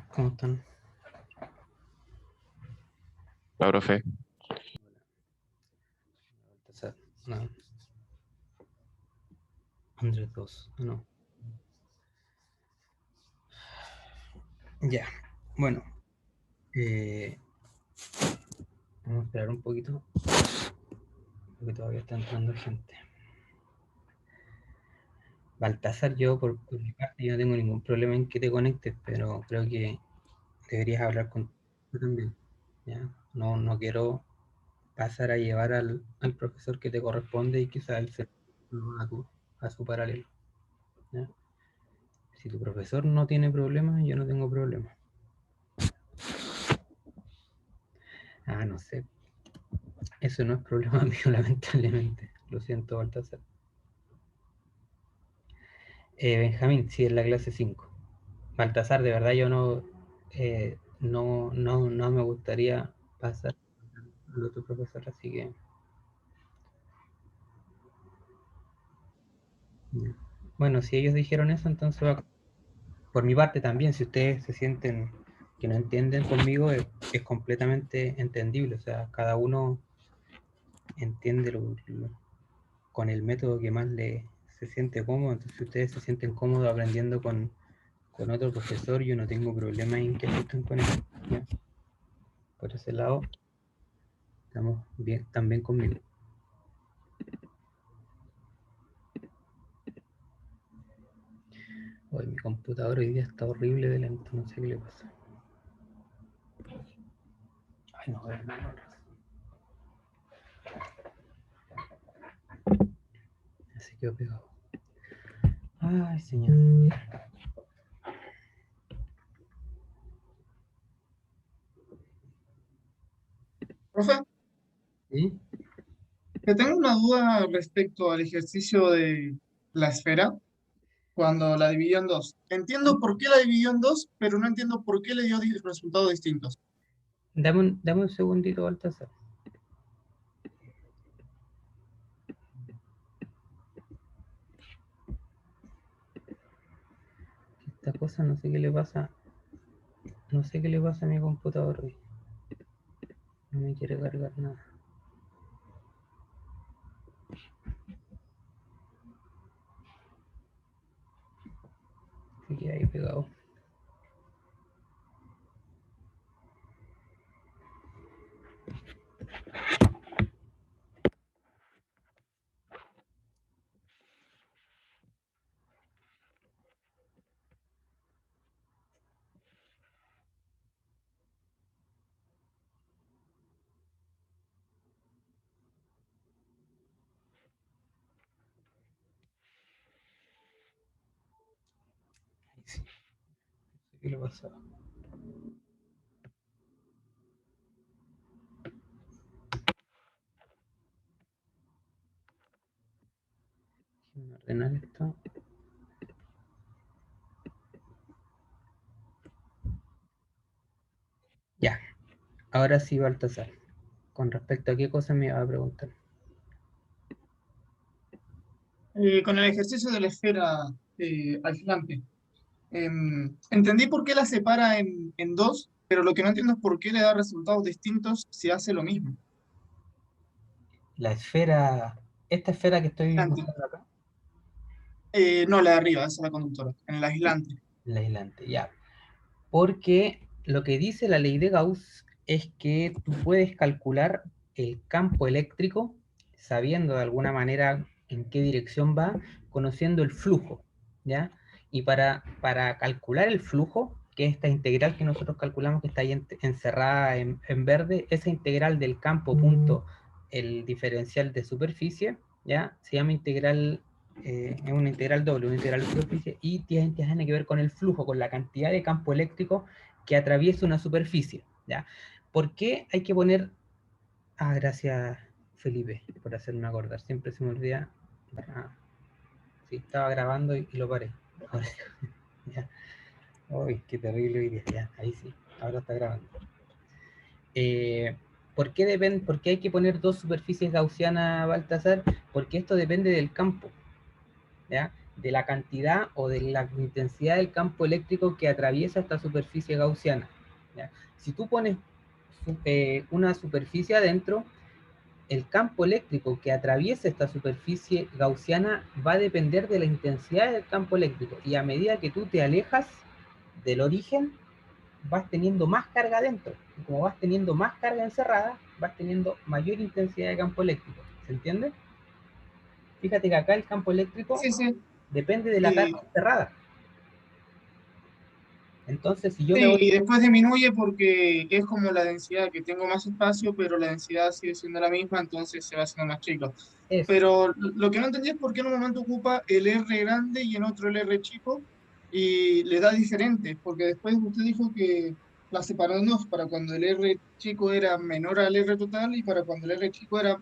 ¿Cómo están? La profe. Baltasar, no. Andrés 2, no. Ya, bueno. Vamos a esperar un poquito, porque todavía está entrando gente. Baltasar, yo por mi parte, yo no tengo ningún problema en que te conectes, pero creo que deberías hablar con tú también. ¿Ya? No quiero pasar a llevar al profesor que te corresponde y quizás él se lo haga a su paralelo. ¿Ya? Si tu profesor no tiene problemas, yo no tengo problemas. Ah, no sé. Eso no es problema mío, lamentablemente. Lo siento, Baltasar. Benjamín, sí, es la clase 5. Baltasar, de verdad yo no me gustaría pasar al otro profesor, así que... Bueno, si ellos dijeron eso, entonces por mi parte también, si ustedes se sienten que no entienden conmigo, es completamente entendible. O sea, cada uno entiende con el método que más se siente cómodo. Entonces, si ustedes se sienten cómodos aprendiendo con otro profesor, yo no tengo problema en que asistan con él. ¿Ya? Por ese lado, estamos bien, también conmigo. Hoy mi computador hoy día está horrible de lento, no sé qué le pasa. Ay, no, no. Así quedó pegado. Ay, señor. Profe, ¿Sí? que tengo una duda respecto al ejercicio de la esfera cuando la dividió en dos. Entiendo por qué la dividió en dos, pero no entiendo por qué le dio resultados distintos. Dame un segundito, Baltasar. Esta cosa no sé qué le pasa. No sé qué le pasa a mi computador hoy. No me quiere cargar nada. Se queda ahí pegado. Ahí sí. No sé qué le pasa. Déjenme ordenar esto. Ya. Ahora sí, Baltasar. Con respecto a qué cosa me va a preguntar. Con el ejercicio de la esfera aislante. Entendí por qué la separa en dos, pero lo que no entiendo es por qué le da resultados distintos si hace lo mismo. La esfera, esta esfera que estoy Aislante. mostrando acá, No, la de arriba, esa es la conductora, en el aislante. la aislante, ya. Porque lo que dice la ley de Gauss es que tú puedes calcular el campo eléctrico sabiendo de alguna manera en qué dirección va, conociendo el flujo, ¿ya? Y para calcular el flujo, que es esta integral que nosotros calculamos que está ahí encerrada en verde, esa integral del campo punto el diferencial de superficie, ¿ya? Se llama integral es una integral doble, una integral de superficie, y tiene que ver con el flujo, con la cantidad de campo eléctrico que atraviesa una superficie. ¿Ya? ¿Por qué hay que poner... Ah, gracias Felipe por hacerme acordar, siempre se me olvida. Ah, sí, estaba grabando y lo paré. Ahora, ya. Uy, qué terrible hoy día. Ya, ahí sí, ahora está grabando. ¿Por qué hay que poner dos superficies gaussianas, Baltasar? Porque esto depende del campo. ¿Ya? de la cantidad o de la intensidad del campo eléctrico que atraviesa esta superficie gaussiana, ¿ya? Si tú pones una superficie adentro, el campo eléctrico que atraviesa esta superficie gaussiana va a depender de la intensidad del campo eléctrico, y a medida que tú te alejas del origen, vas teniendo más carga adentro, y como vas teniendo más carga encerrada, vas teniendo mayor intensidad de campo eléctrico. ¿Se entiende? Fíjate que acá el campo eléctrico Sí, sí. depende de la Eh, carga encerrada. Entonces, si yo me sí, voy... y después disminuye porque es como la densidad, que tengo más espacio, pero la densidad sigue siendo la misma, entonces se va haciendo más chico. Eso, Pero lo que no entendí es por qué en un momento ocupa el R grande y en otro el R chico, y le da diferente, porque después usted dijo que la separó en dos, para cuando el R chico era menor al R total y para cuando el R chico era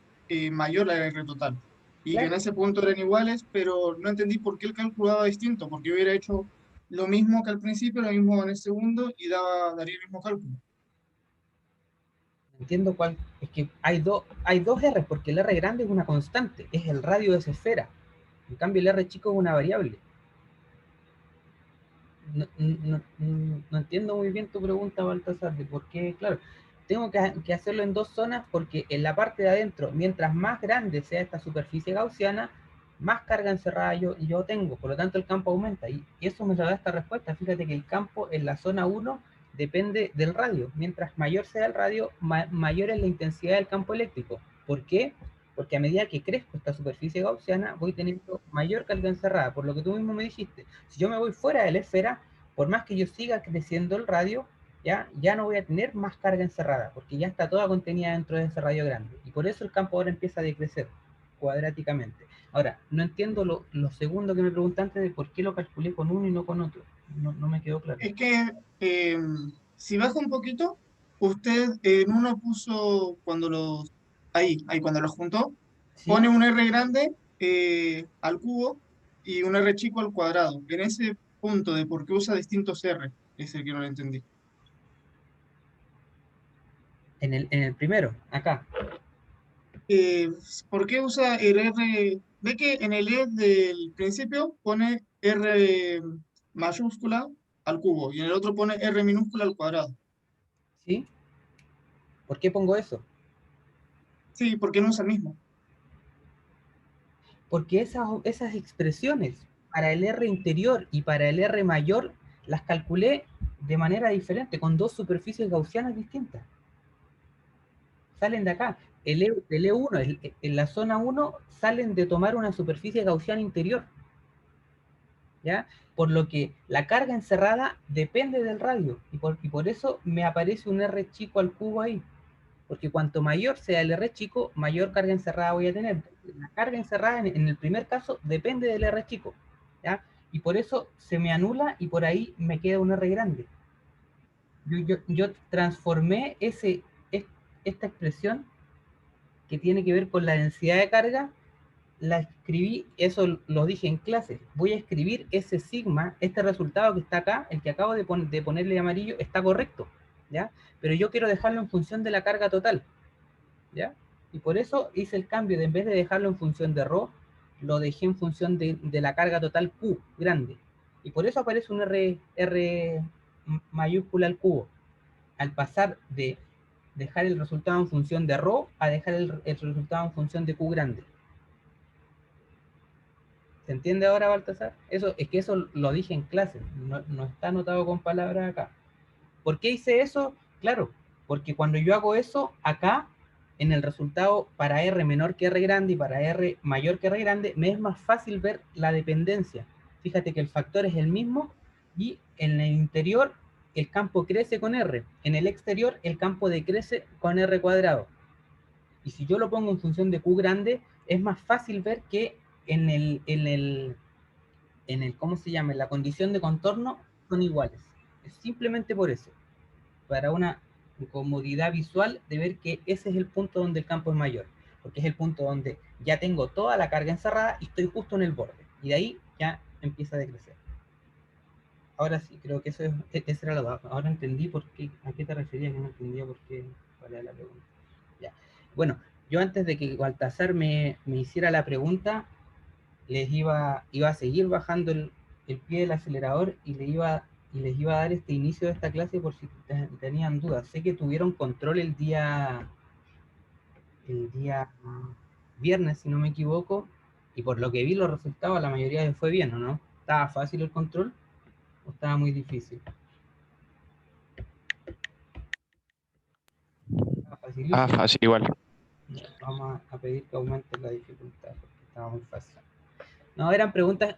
mayor al R total. Y que en claro. ese punto eran iguales, pero no entendí por qué el cálculo daba distinto, porque hubiera hecho lo mismo que al principio, lo mismo en el segundo y daría el mismo cálculo. Entiendo cuál. Es que hay dos R, porque el R grande es una constante, es el radio de esa esfera. En cambio, el R chico es una variable. No entiendo muy bien tu pregunta, Baltasar, de por qué, claro, tengo que hacerlo en dos zonas, porque en la parte de adentro, mientras más grande sea esta superficie gaussiana, más carga encerrada yo tengo, por lo tanto el campo aumenta, y eso me da esta respuesta. Fíjate que el campo en la zona 1 depende del radio, mientras mayor sea el radio, mayor es la intensidad del campo eléctrico. ¿Por qué? Porque a medida que crezco esta superficie gaussiana, voy teniendo mayor carga encerrada, por lo que tú mismo me dijiste. Si yo me voy fuera de la esfera, por más que yo siga creciendo el radio, ya no voy a tener más carga encerrada, porque ya está toda contenida dentro de ese radio grande. Y por eso el campo ahora empieza a decrecer cuadráticamente. Ahora, no entiendo lo segundo que me preguntaste de por qué lo calculé con uno y no con otro. No me quedó claro. Es que si baja un poquito, usted en uno puso cuando los juntó, ¿Sí? pone un R grande al cubo y un R chico al cuadrado. En ese punto de por qué usa distintos R, es el que no lo entendí. En el primero, acá. eh, ¿Por qué usa el R? Ve que en el E del principio pone R mayúscula al cubo y en el otro pone R minúscula al cuadrado. ¿Sí? ¿Por qué pongo eso? Sí, ¿por qué no usa el mismo? Porque esas expresiones para el R interior y para el R mayor las calculé de manera diferente, con dos superficies gaussianas distintas. Salen de acá. El E1, en la zona 1, salen de tomar una superficie gaussiana interior, ¿ya? Por lo que la carga encerrada depende del radio, y por eso me aparece un R chico al cubo ahí, porque cuanto mayor sea el R chico, mayor carga encerrada voy a tener. La carga encerrada en el primer caso depende del R chico, ¿ya? Y por eso se me anula y por ahí me queda un R grande. Yo transformé esta expresión que tiene que ver con la densidad de carga, la escribí, eso lo dije en clase, voy a escribir ese sigma, este resultado que está acá, el que acabo de ponerle de amarillo, está correcto, ¿ya? Pero yo quiero dejarlo en función de la carga total, ¿ya? Y por eso hice el cambio, en vez de dejarlo en función de ρ, lo dejé en función de la carga total Q, grande. Y por eso aparece un R mayúscula al cubo, al pasar de dejar el resultado en función de ρ a dejar el resultado en función de Q grande. ¿Se entiende ahora, Baltasar? Eso, es que eso lo dije en clase, no está anotado con palabras acá. ¿Por qué hice eso? Claro, porque cuando yo hago eso, acá, en el resultado para R menor que R grande y para R mayor que R grande, me es más fácil ver la dependencia. Fíjate que el factor es el mismo y en el interior el campo crece con R. En el exterior el campo decrece con R cuadrado. Y si yo lo pongo en función de Q grande, es más fácil ver que en ¿cómo se llama? En la condición de contorno son iguales. Es simplemente por eso, para una comodidad visual de ver que ese es el punto donde el campo es mayor, porque es el punto donde ya tengo toda la carga encerrada y estoy justo en el borde, y de ahí ya empieza a decrecer. Ahora sí, creo que esa era la duda. Ahora entendí a qué te referías, que no entendía por qué, cuál era la pregunta. Ya. Bueno, yo antes de que Baltasar me hiciera la pregunta, iba a seguir bajando el pie del acelerador y les iba a dar este inicio de esta clase por si tenían dudas. Sé que tuvieron control el día viernes, si no me equivoco, y por lo que vi los resultados, la mayoría les fue bien, ¿o no? ¿Estaba fácil el control o estaba muy difícil? Estaba facilísimo. Fácil igual. Vamos a pedir que aumente la dificultad porque estaba muy fácil. No, eran preguntas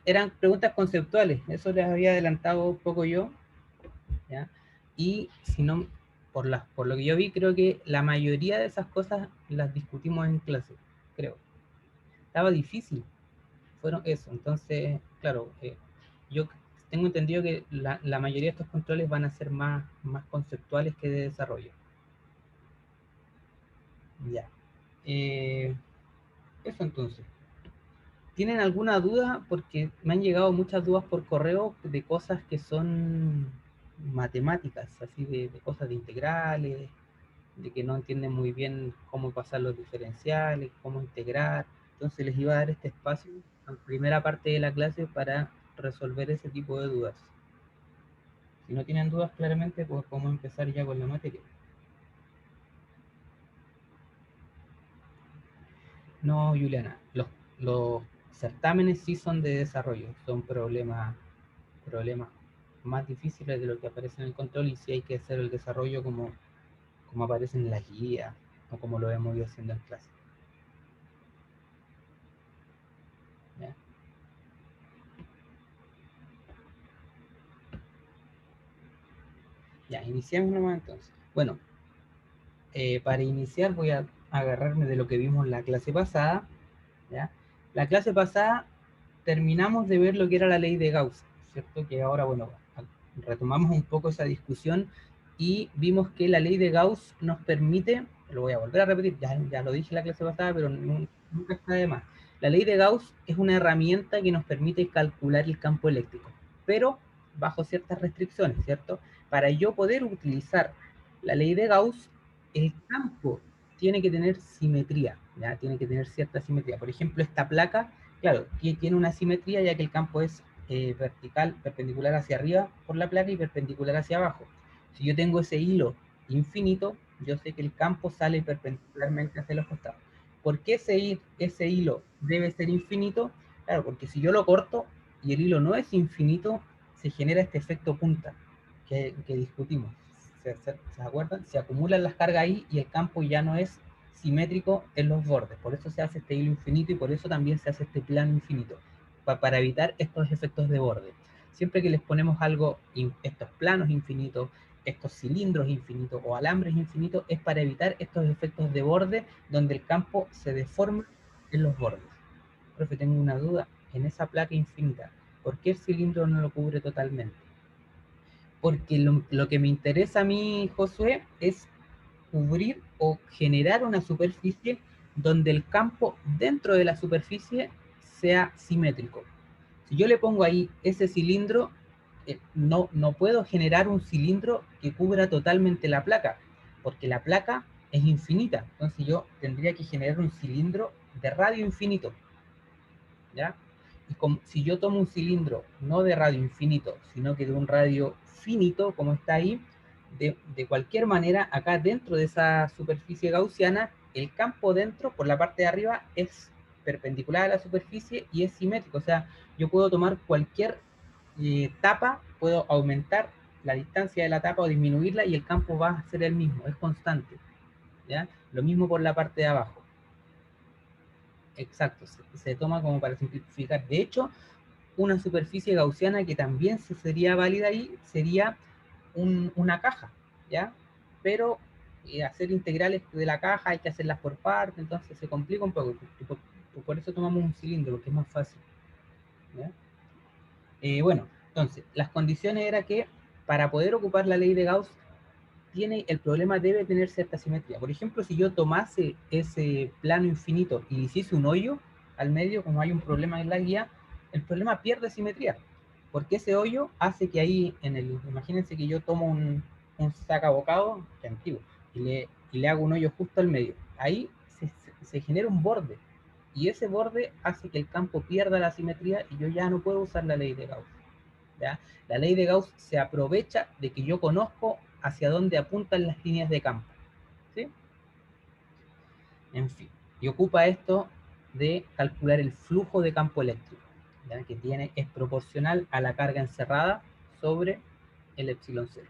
conceptuales, eso les había adelantado un poco yo, ¿ya? Y si no, por lo que yo vi, creo que la mayoría de esas cosas las discutimos en clase, creo. Estaba difícil, fueron eso. Entonces, claro, yo tengo entendido que la mayoría de estos controles van a ser más conceptuales que de desarrollo. Ya. Eso entonces. ¿Tienen alguna duda? Porque me han llegado muchas dudas por correo de cosas que son matemáticas, así de cosas de integrales, de que no entienden muy bien cómo pasar los diferenciales, cómo integrar. Entonces les iba a dar este espacio en primera parte de la clase para resolver ese tipo de dudas. Si no tienen dudas claramente, pues podemos empezar ya con la materia. No, Juliana, los certámenes sí son de desarrollo, son problemas más difíciles de lo que aparece en el control y sí hay que hacer el desarrollo como aparece en las guías o como lo hemos ido haciendo en clase. ¿Ya? Ya, iniciamos nomás entonces. Bueno, para iniciar voy a agarrarme de lo que vimos en la clase pasada. ¿Ya? La clase pasada terminamos de ver lo que era la ley de Gauss, ¿cierto? Que ahora, bueno, retomamos un poco esa discusión y vimos que la ley de Gauss nos permite, lo voy a volver a repetir, ya lo dije en la clase pasada, pero nunca está de más. La ley de Gauss es una herramienta que nos permite calcular el campo eléctrico, pero bajo ciertas restricciones, ¿cierto? Para yo poder utilizar la ley de Gauss, el campo tiene que tener simetría, ¿ya? Tiene que tener cierta simetría. Por ejemplo, esta placa, claro, tiene una simetría ya que el campo es vertical, perpendicular hacia arriba por la placa y perpendicular hacia abajo. Si yo tengo ese hilo infinito, yo sé que el campo sale perpendicularmente hacia los costados. ¿Por qué ese hilo debe ser infinito? Claro, porque si yo lo corto y el hilo no es infinito, se genera este efecto punta que discutimos. ¿Se acuerdan? Se acumulan las cargas ahí y el campo ya no es simétrico en los bordes. Por eso se hace este hilo infinito y por eso también se hace este plano infinito, para evitar estos efectos de borde. Siempre que les ponemos algo, estos planos infinitos, estos cilindros infinitos o alambres infinitos, es para evitar estos efectos de borde donde el campo se deforma en los bordes. Profe, tengo una duda. En esa placa infinita, ¿por qué el cilindro no lo cubre totalmente? Porque lo que me interesa a mí, Josué, es cubrir o generar una superficie donde el campo dentro de la superficie sea simétrico. Si yo le pongo ahí ese cilindro, no puedo generar un cilindro que cubra totalmente la placa, porque la placa es infinita. Entonces yo tendría que generar un cilindro de radio infinito, ¿ya? Y si yo tomo un cilindro no de radio infinito, sino que de un radio finito, como está ahí, de cualquier manera, acá dentro de esa superficie gaussiana, el campo dentro, por la parte de arriba, es perpendicular a la superficie y es simétrico. O sea, yo puedo tomar cualquier tapa, puedo aumentar la distancia de la tapa o disminuirla y el campo va a ser el mismo, es constante, ¿ya? Lo mismo por la parte de abajo. Exacto, se toma como para simplificar. De hecho, una superficie gaussiana que también sería válida ahí sería una caja, ¿ya? Pero hacer integrales de la caja hay que hacerlas por parte, entonces se complica un poco. Por eso tomamos un cilindro, porque es más fácil, ¿ya? Bueno, entonces, las condiciones era que para poder ocupar la ley de Gauss, el problema debe tener cierta simetría. Por ejemplo, si yo tomase ese plano infinito y le hiciese un hoyo al medio, como hay un problema en la guía, el problema pierde simetría, porque ese hoyo hace que ahí, imagínense que yo tomo un sacabocado, que es antiguo, y le hago un hoyo justo al medio. Ahí se genera un borde, y ese borde hace que el campo pierda la simetría y yo ya no puedo usar la ley de Gauss. ¿Ya? La ley de Gauss se aprovecha de que yo conozco hacia dónde apuntan las líneas de campo. ¿Sí? En fin, y ocupa esto de calcular el flujo de campo eléctrico, ¿ya? Que es proporcional a la carga encerrada sobre el epsilon cero.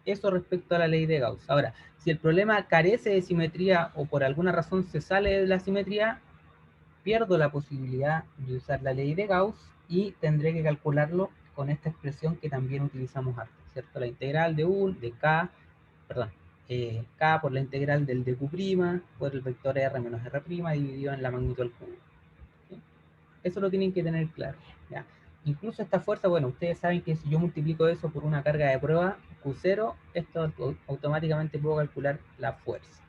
Eso respecto a la ley de Gauss. Ahora, si el problema carece de simetría o por alguna razón se sale de la simetría, pierdo la posibilidad de usar la ley de Gauss y tendré que calcularlo con esta expresión que también utilizamos antes, ¿cierto? La integral de U, de K, perdón, K por la integral del dQ' por el vector R menos R' dividido en la magnitud al cubo. ¿Sí? Eso lo tienen que tener claro, ¿ya? Incluso esta fuerza, bueno, ustedes saben que si yo multiplico eso por una carga de prueba, Q0, esto automáticamente puedo calcular la fuerza.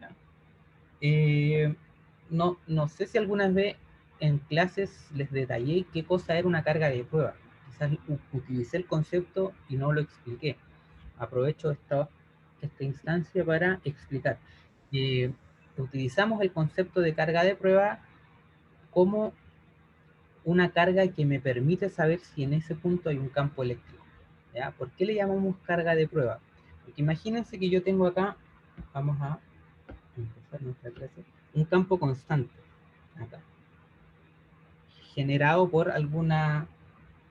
¿Ya? No sé si algunas vez en clases les detallé qué cosa era una carga de prueba. Quizás utilicé el concepto y no lo expliqué. Aprovecho esta instancia para explicar. Utilizamos el concepto de carga de prueba como una carga que me permite saber si en ese punto hay un campo eléctrico. ¿Ya? ¿Por qué le llamamos carga de prueba? Porque imagínense que yo tengo acá, vamos a empezar nuestra clase, un campo constante, acá, generado por alguna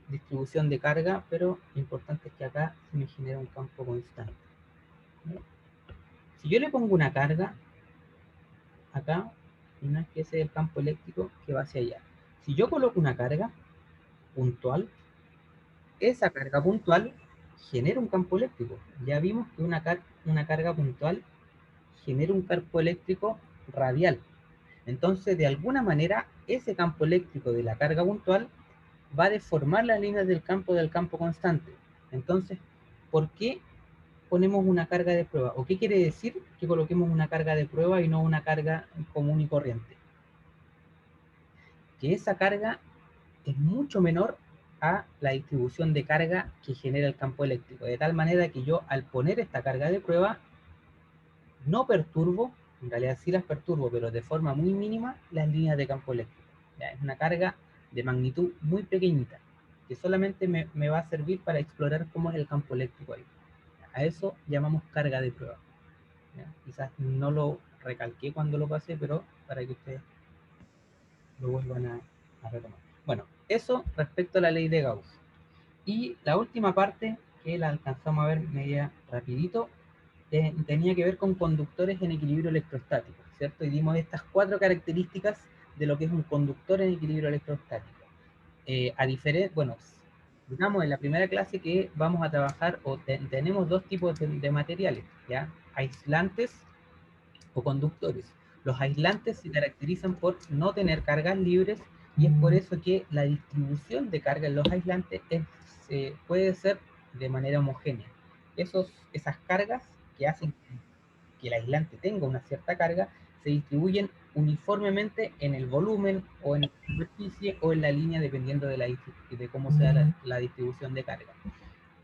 distribución de carga, pero lo importante es que acá se me genera un campo constante. ¿Ya? Si yo le pongo una carga, acá, una que ese es el campo eléctrico que va hacia allá. Si yo coloco una carga puntual, esa carga puntual genera un campo eléctrico. Ya vimos que una carga puntual genera un campo eléctrico radial. Entonces, de alguna manera, ese campo eléctrico de la carga puntual va a deformar las líneas del campo constante. Entonces, ¿por qué ponemos una carga de prueba? ¿O qué quiere decir que coloquemos una carga de prueba y no una carga común y corriente? Que esa carga es mucho menor a la distribución de carga que genera el campo eléctrico, de tal manera que yo al poner esta carga de prueba no perturbo, en realidad sí las perturbo, pero de forma muy mínima, las líneas de campo eléctrico. ¿Ya? Es una carga de magnitud muy pequeñita, que solamente me va a servir para explorar cómo es el campo eléctrico ahí. A eso llamamos carga de prueba. ¿Ya? Quizás no lo recalqué cuando lo pasé, pero para que ustedes lo vuelvan a retomar. Bueno, eso respecto a la ley de Gauss. Y la última parte, que la alcanzamos a ver media rapidito, tenía que ver con conductores en equilibrio electrostático, ¿cierto? Y dimos estas 4 características de lo que es un conductor en equilibrio electrostático. Bueno, digamos en la primera clase que vamos a trabajar, o tenemos 2 tipos de materiales, ¿ya? Aislantes o conductores. Los aislantes se caracterizan por no tener cargas libres y es por eso que la distribución de carga en los aislantes puede ser de manera homogénea. Esas cargas que hacen que el aislante tenga una cierta carga se distribuyen uniformemente en el volumen o en la superficie o en la línea dependiendo de cómo sea la distribución de carga.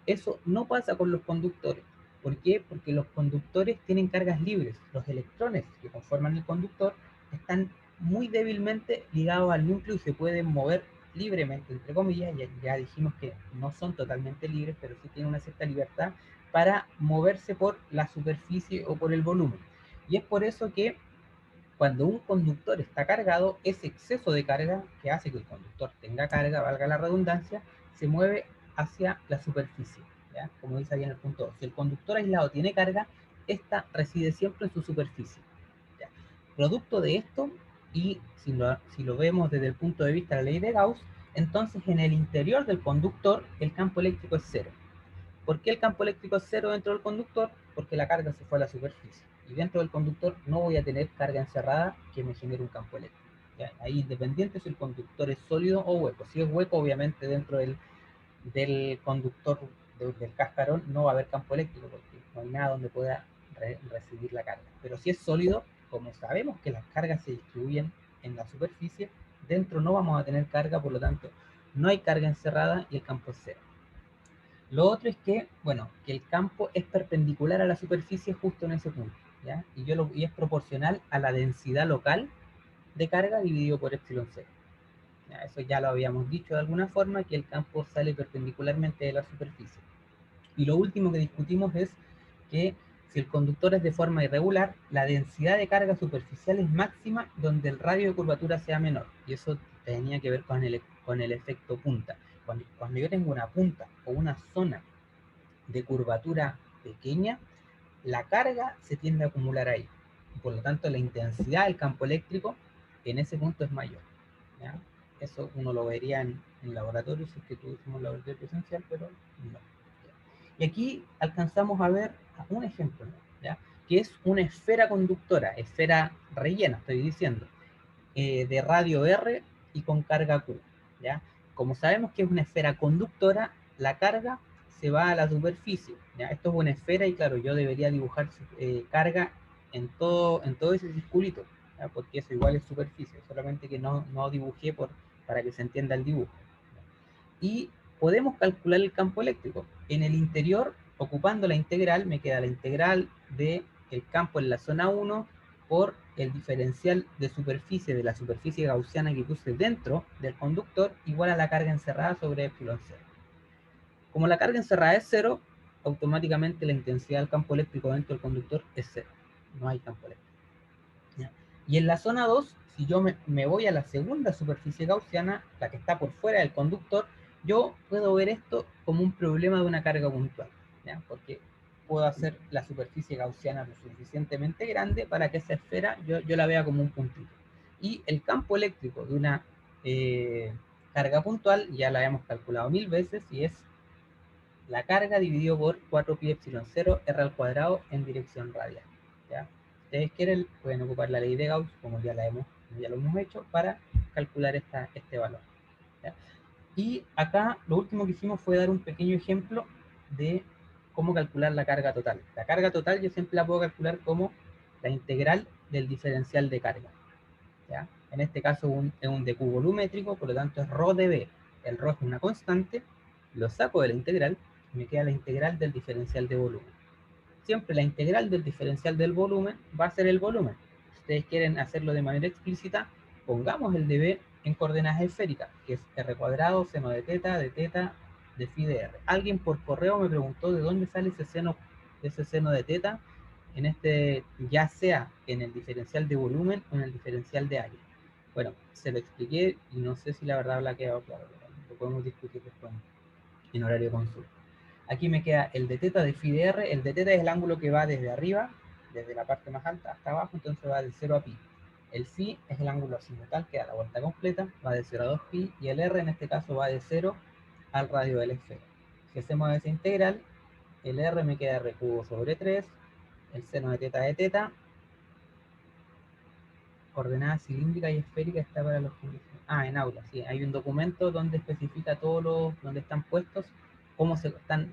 Eso no pasa con los conductores. ¿Por qué? Porque los conductores tienen cargas libres. Los electrones que conforman el conductor están muy débilmente ligados al núcleo y se pueden mover libremente, entre comillas. Ya dijimos que no son totalmente libres, pero sí tienen una cierta libertad para moverse por la superficie o por el volumen. Y es por eso que cuando un conductor está cargado, ese exceso de carga que hace que el conductor tenga carga, valga la redundancia, se mueve hacia la superficie, ¿ya? Como dice ahí en el punto 2. Si el conductor aislado tiene carga, esta reside siempre en su superficie, ¿ya? Producto de esto, y si lo vemos desde el punto de vista de la ley de Gauss, entonces en el interior del conductor el campo eléctrico es cero. ¿Por qué el campo eléctrico es cero dentro del conductor? Porque la carga se fue a la superficie. Y dentro del conductor no voy a tener carga encerrada que me genere un campo eléctrico. ¿Ya? Ahí independiente si el conductor es sólido o hueco. Si es hueco, obviamente dentro del conductor del cascarón no va a haber campo eléctrico porque no hay nada donde pueda recibir la carga. Pero si es sólido, como sabemos que las cargas se distribuyen en la superficie, dentro no vamos a tener carga, por lo tanto no hay carga encerrada y el campo es cero. Lo otro es que, bueno, que el campo es perpendicular a la superficie justo en ese punto. ¿ya? Y es proporcional a la densidad local de carga dividido por epsilon 0. ¿Ya? Eso ya lo habíamos dicho de alguna forma, que el campo sale perpendicularmente de la superficie. Y lo último que discutimos es que si el conductor es de forma irregular, la densidad de carga superficial es máxima donde el radio de curvatura sea menor. Y eso tenía que ver con el efecto punta. Cuando yo tengo una punta o una zona de curvatura pequeña, la carga se tiende a acumular ahí. Por lo tanto, la intensidad del campo eléctrico en ese punto es mayor. ¿Ya? Eso uno lo vería en laboratorio, si es que tuviésemos laboratorio presencial, pero no. Y aquí alcanzamos a ver un ejemplo, ¿ya? Que es una esfera conductora, esfera rellena, estoy diciendo, de radio R y con carga Q. ¿Ya? Como sabemos que es una esfera conductora, la carga se va a la superficie. ¿Ya? Esto es una esfera y claro, yo debería dibujar carga en todo ese circulito, ¿ya? Porque eso igual es superficie, solamente que no dibujé para que se entienda el dibujo. Y podemos calcular el campo eléctrico. En el interior, ocupando la integral, me queda la integral del campo en la zona 1 por el diferencial de superficie de la superficie gaussiana que puse dentro del conductor igual a la carga encerrada sobre epsilon 0. Como la carga encerrada es 0, automáticamente la intensidad del campo eléctrico dentro del conductor es 0. No hay campo eléctrico. ¿Ya? Y en la zona 2, si yo me voy a la segunda superficie gaussiana, la que está por fuera del conductor, yo puedo ver esto como un problema de una carga puntual, ¿ya? Porque puedo hacer la superficie gaussiana lo suficientemente grande para que esa esfera yo la vea como un puntito. Y el campo eléctrico de una carga puntual ya la hemos calculado 1000 veces y es la carga dividido por 4pi epsilon 0 r al cuadrado en dirección radial. ¿Ya? Si ustedes quieren, pueden ocupar la ley de Gauss, como ya lo hemos hecho, para calcular este valor. ¿Ya? Y acá lo último que hicimos fue dar un pequeño ejemplo de cómo calcular la carga total. La carga total yo siempre la puedo calcular como la integral del diferencial de carga. ¿Ya? En este caso es un dq volumétrico, por lo tanto es ρ de b. El ρ es una constante, lo saco de la integral y me queda la integral del diferencial de volumen. Siempre la integral del diferencial del volumen va a ser el volumen. Si ustedes quieren hacerlo de manera explícita, pongamos el dB en coordenadas esféricas, que es r cuadrado, seno de teta, de phi de r. Alguien por correo me preguntó de dónde sale ese seno de teta, ya sea en el diferencial de volumen o en el diferencial de área. Bueno, se lo expliqué y no sé si la verdad habla quedado claro, lo podemos discutir después en horario de consulta. Aquí me queda el de teta de phi de r. El de teta es el ángulo que va desde arriba, desde la parte más alta hasta abajo, entonces va de 0 a pi. El phi es el ángulo azimutal que da la vuelta completa, va de 0 a 2 pi, y el r en este caso va de 0 al radio de la esfera. Si hacemos esa integral, el r me queda r cubo sobre 3, el seno de teta, coordenada cilíndrica y esférica está para los que... en aula, sí, hay un documento donde especifica donde están puestos,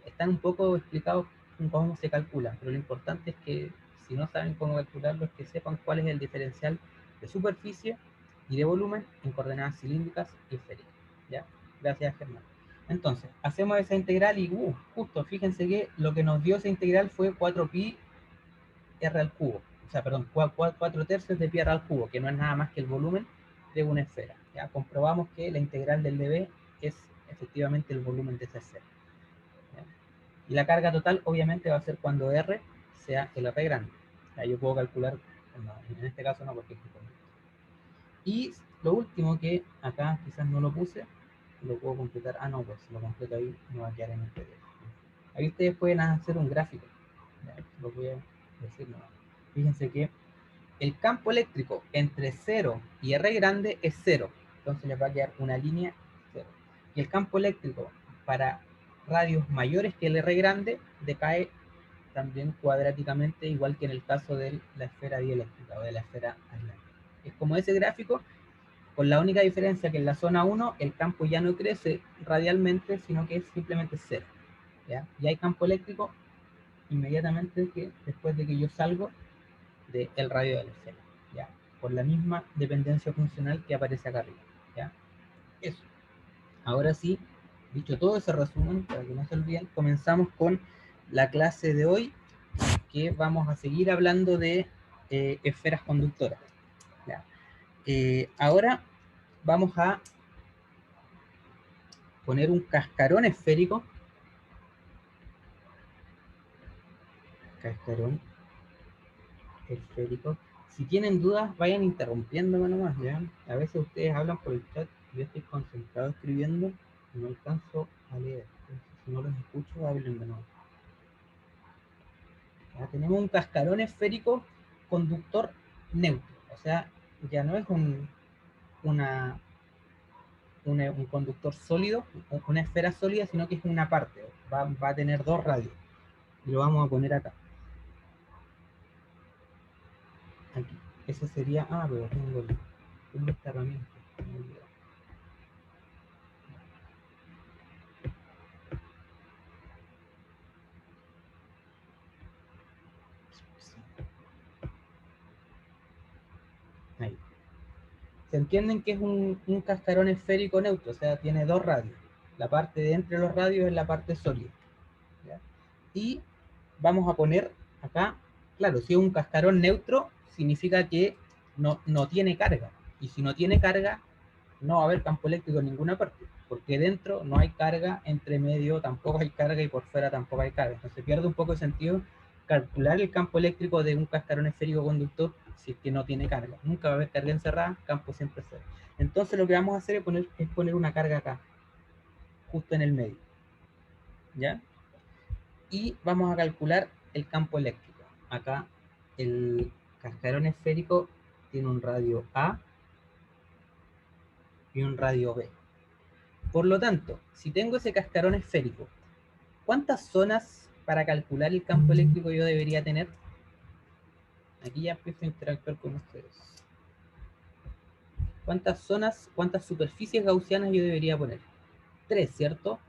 están un poco explicados cómo se calcula, pero lo importante es que si no saben cómo calcularlo, es que sepan cuál es el diferencial de superficie y de volumen en coordenadas cilíndricas y esféricas. ¿Ya? Gracias, Germán. Entonces, hacemos esa integral y justo, fíjense que lo que nos dio esa integral fue 4pi r al cubo. O sea, perdón, 4 tercios de pi r al cubo, que no es nada más que el volumen de una esfera. ¿Ya? Comprobamos que la integral del dB es efectivamente el volumen de esa esfera. ¿Ya? Y la carga total obviamente va a ser cuando R sea el R grande. ¿Ya? Yo puedo calcular, no, en este caso no, porque es y lo último que acá quizás no lo puse, lo puedo completar, no, pues si lo completo ahí no va a quedar en el PDF. Ahí ustedes pueden hacer un gráfico, ¿ya? Lo voy a decir nomás. Fíjense que el campo eléctrico entre 0 y R grande es 0, entonces les va a quedar una línea 0. Y el campo eléctrico para radios mayores que el R grande decae también cuadráticamente, igual que en el caso de la esfera dieléctrica o de la esfera aislante. Es como ese gráfico, con la única diferencia que en la zona 1 el campo ya no crece radialmente, sino que es simplemente 0. ¿Ya? Y hay campo eléctrico inmediatamente después de que yo salgo del radio de la esfera, ¿ya? Por la misma dependencia funcional que aparece acá arriba, ¿ya? Eso. Ahora sí, dicho todo ese resumen, para que no se olviden, comenzamos con la clase de hoy, porque vamos a seguir hablando de esferas conductoras. ¿Ya? Ahora vamos a poner un cascarón esférico. Cascarón esférico. Si tienen dudas, vayan interrumpiéndome nomás, ¿ya? A veces ustedes hablan por el chat y yo estoy concentrado escribiendo y no alcanzo a leer. Entonces, si no los escucho, hablen de nuevo. Ya, tenemos un cascarón esférico conductor neutro. O sea, ya no es un conductor sólido, una esfera sólida, sino que es una parte. Va a tener dos radios. Y lo vamos a poner acá. Aquí. Ese sería... Ah, pero tengo esta herramienta. Ahí. Se entienden que es un cascarón esférico neutro, o sea, tiene dos radios. La parte de entre los radios es la parte sólida. ¿Ya? Y vamos a poner acá, claro, si es un cascarón neutro, significa que no tiene carga. Y si no tiene carga, no va a haber campo eléctrico en ninguna parte, porque dentro no hay carga, entre medio tampoco hay carga y por fuera tampoco hay carga. Entonces pierde un poco de sentido calcular el campo eléctrico de un cascarón esférico conductor si es que no tiene carga. Nunca va a haber carga encerrada, campo siempre cero. Entonces lo que vamos a hacer es poner una carga acá, justo en el medio. ¿Ya? Y vamos a calcular el campo eléctrico. Acá el cascarón esférico tiene un radio A y un radio B. Por lo tanto, si tengo ese cascarón esférico, ¿cuántas zonas para calcular el campo eléctrico yo debería tener? Aquí ya empiezo a interactuar con ustedes. ¿Cuántas zonas, cuántas superficies gaussianas yo debería poner? 3, ¿cierto?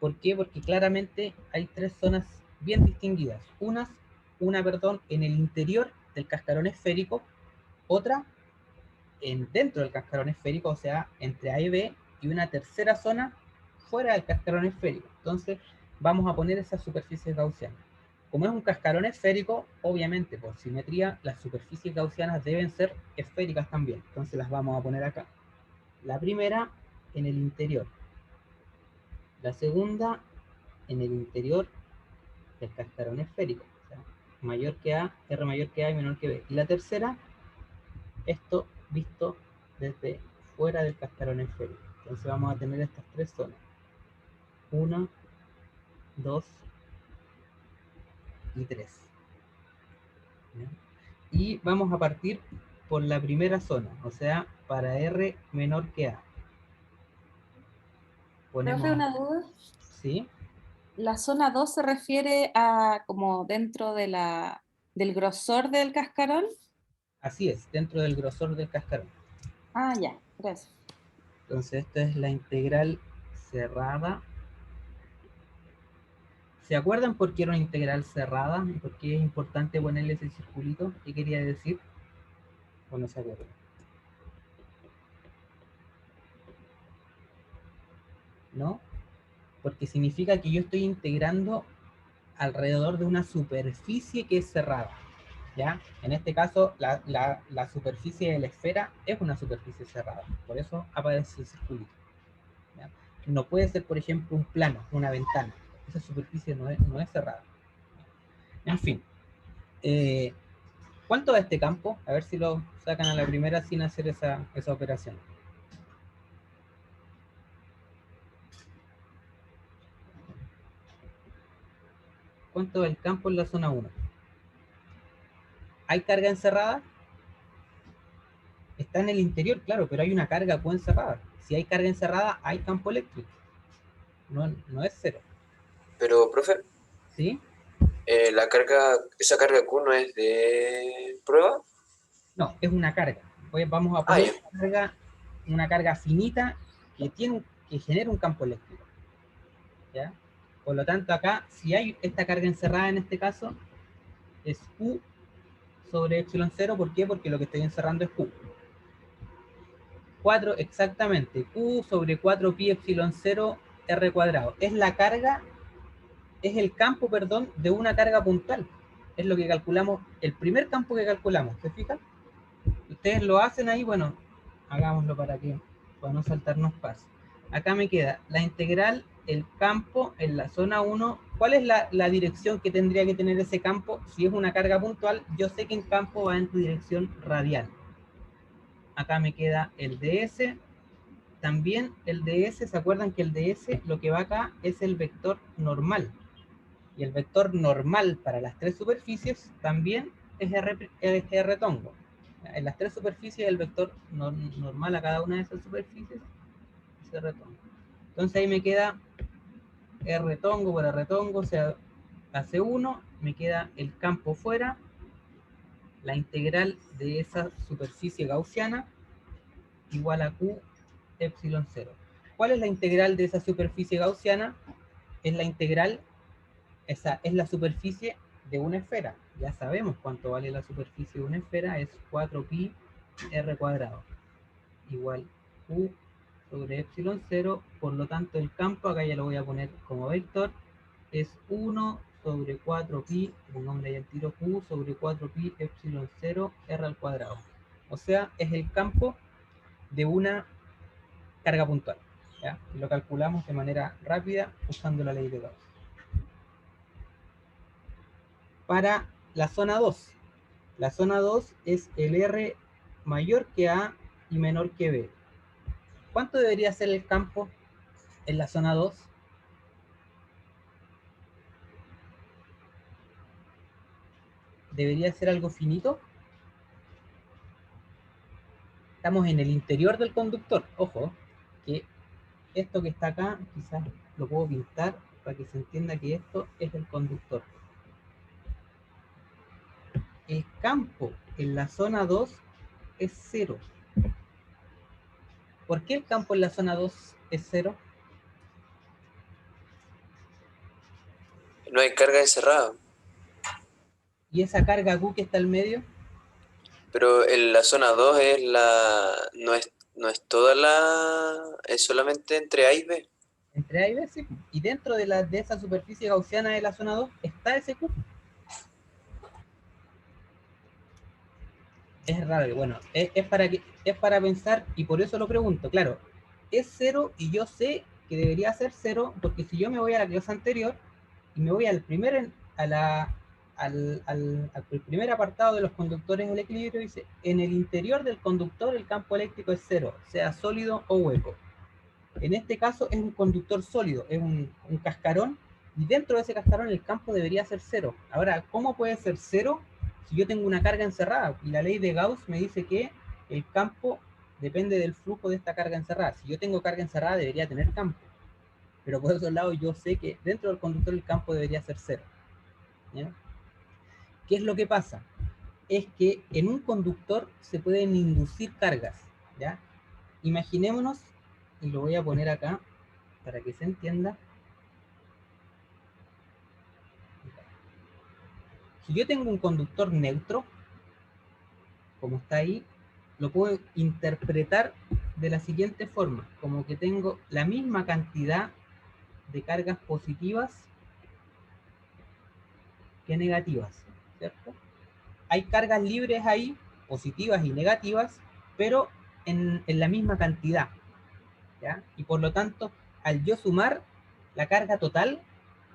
¿Por qué? Porque claramente hay 3 zonas bien distinguidas. Una en el interior del cascarón esférico, otra dentro del cascarón esférico, o sea, entre A y B, y una tercera zona fuera del cascarón esférico. Entonces, vamos a poner esas superficies gaussianas. Como es un cascarón esférico, obviamente, por simetría, las superficies gaussianas deben ser esféricas también. Entonces, las vamos a poner acá. La primera, en el interior. La segunda, en el interior del cascarón esférico. O sea, mayor que A, R mayor que A y menor que B. Y la tercera, esto visto desde fuera del cascarón esférico. Entonces vamos a tener estas 3 zonas. 1, 2 y 3. ¿Ya? Y vamos a partir por la primera zona, o sea, para R menor que A. Profe, Ponemos, una duda. ¿sí? ¿La zona 2 se refiere a como dentro de del grosor del cascarón? Así es, dentro del grosor del cascarón. Ah, ya, gracias. Entonces esta es la integral cerrada. ¿Se acuerdan por qué era una integral cerrada? ¿Y por qué es importante ponerle ese circulito? ¿Qué quería decir? ¿O no se acuerdan? ¿No? Porque significa que yo estoy integrando alrededor de una superficie que es cerrada. ¿Ya? En este caso, la superficie de la esfera es una superficie cerrada. Por eso aparece el circulito. ¿Ya? No puede ser, por ejemplo, un plano, una ventana. Esa superficie no es cerrada. En fin. ¿Cuánto da este campo? A ver si lo sacan a la primera sin hacer esa operación. ¿Cuánto da el campo en la zona 1? ¿Hay carga encerrada? Está en el interior, claro, pero hay una carga Q encerrada. Si hay carga encerrada, hay campo eléctrico. No es cero. Pero, profe, ¿Sí? esa carga Q no es de prueba. No, es una carga. Pues vamos a poner una carga finita que genera un campo eléctrico. ¿Ya? Por lo tanto, acá, si hay esta carga encerrada en este caso, es Q sobre epsilon 0. ¿Por qué? Porque lo que estoy encerrando es Q. 4, exactamente. Q sobre 4 pi epsilon 0 R cuadrado. Es la carga, es el campo, perdón, de una carga puntual. es lo que calculamos, el primer campo que calculamos, ¿se fijan? Ustedes lo hacen ahí, bueno, hagámoslo para no saltarnos pasos. Acá me queda la integral, el campo en la zona 1. ¿Cuál es la dirección que tendría que tener ese campo? Si es una carga puntual, yo sé que el campo va en dirección radial. Acá me queda el ds. También el ds, ¿se acuerdan que el ds lo que va acá es el vector normal? Y el vector normal para las tres superficies también es R tongo. En las tres superficies el vector normal a cada una de esas superficies es R tongo. Entonces ahí me queda R tongo por R tongo, o sea, hace 1, me queda el campo fuera, la integral de esa superficie gaussiana igual a Q epsilon 0. ¿Cuál es la integral de esa superficie gaussiana? Es la integral, esa es la superficie de una esfera. Ya sabemos cuánto vale la superficie de una esfera, es 4pi r cuadrado, igual Q sobre epsilon 0, por lo tanto el campo, acá ya lo voy a poner como vector, es 1 sobre 4pi, pongámosle ahí el tiro, Q sobre 4pi epsilon 0 r al cuadrado. O sea, es el campo de una carga puntual, ¿ya? Y lo calculamos de manera rápida usando la ley de Gauss. Para la zona 2, la zona 2 es el R mayor que A y menor que B. ¿Cuánto debería ser el campo en la zona 2? ¿Debería ser algo finito? Estamos en el interior del conductor. Ojo, que esto que está acá, quizás lo puedo pintar para que se entienda que esto es el conductor. El campo en la zona 2 es 0. ¿Por qué el campo en la zona 2 es 0? No hay carga encerrada. ¿Y esa carga Q que está al medio? Pero en la zona 2 es no es toda la... es solamente entre A y B. Entre A y B, sí. Y dentro de esa superficie gaussiana de la zona 2 está ese Q. Es raro, bueno, es para pensar, y por eso lo pregunto, claro, es 0 y yo sé que debería ser 0, porque si yo me voy a la clase anterior y me voy al primer, al primer apartado de los conductores del equilibrio, dice, en el interior del conductor el campo eléctrico es 0, sea sólido o hueco. En este caso es un conductor sólido, es un cascarón, y dentro de ese cascarón el campo debería ser 0. Ahora, ¿cómo puede ser 0 si yo tengo una carga encerrada? Y la ley de Gauss me dice que el campo depende del flujo de esta carga encerrada. Si yo tengo carga encerrada debería tener campo, pero por otro lado yo sé que dentro del conductor el campo debería ser 0. ¿Ya? ¿Qué es lo que pasa? Es que en un conductor se pueden inducir cargas, ¿ya? Imaginémonos, y lo voy a poner acá para que se entienda. Si yo tengo un conductor neutro, como está ahí, lo puedo interpretar de la siguiente forma, como que tengo la misma cantidad de cargas positivas que negativas, ¿cierto? Hay cargas libres ahí, positivas y negativas, pero en la misma cantidad, ¿ya? Y por lo tanto, al yo sumar la carga total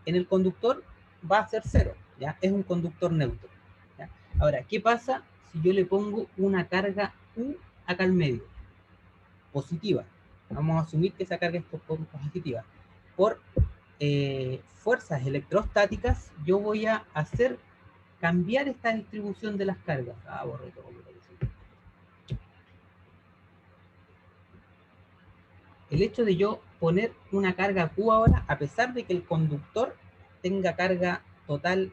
en el conductor va a ser 0, ¿ya? Es un conductor neutro, ¿ya? Ahora, ¿qué pasa si yo le pongo una carga U acá al medio? Positiva. Vamos a asumir que esa carga es positiva. Por fuerzas electrostáticas, yo voy a hacer cambiar esta distribución de las cargas. Borré todo. El hecho de yo poner una carga Q ahora, a pesar de que el conductor tenga carga total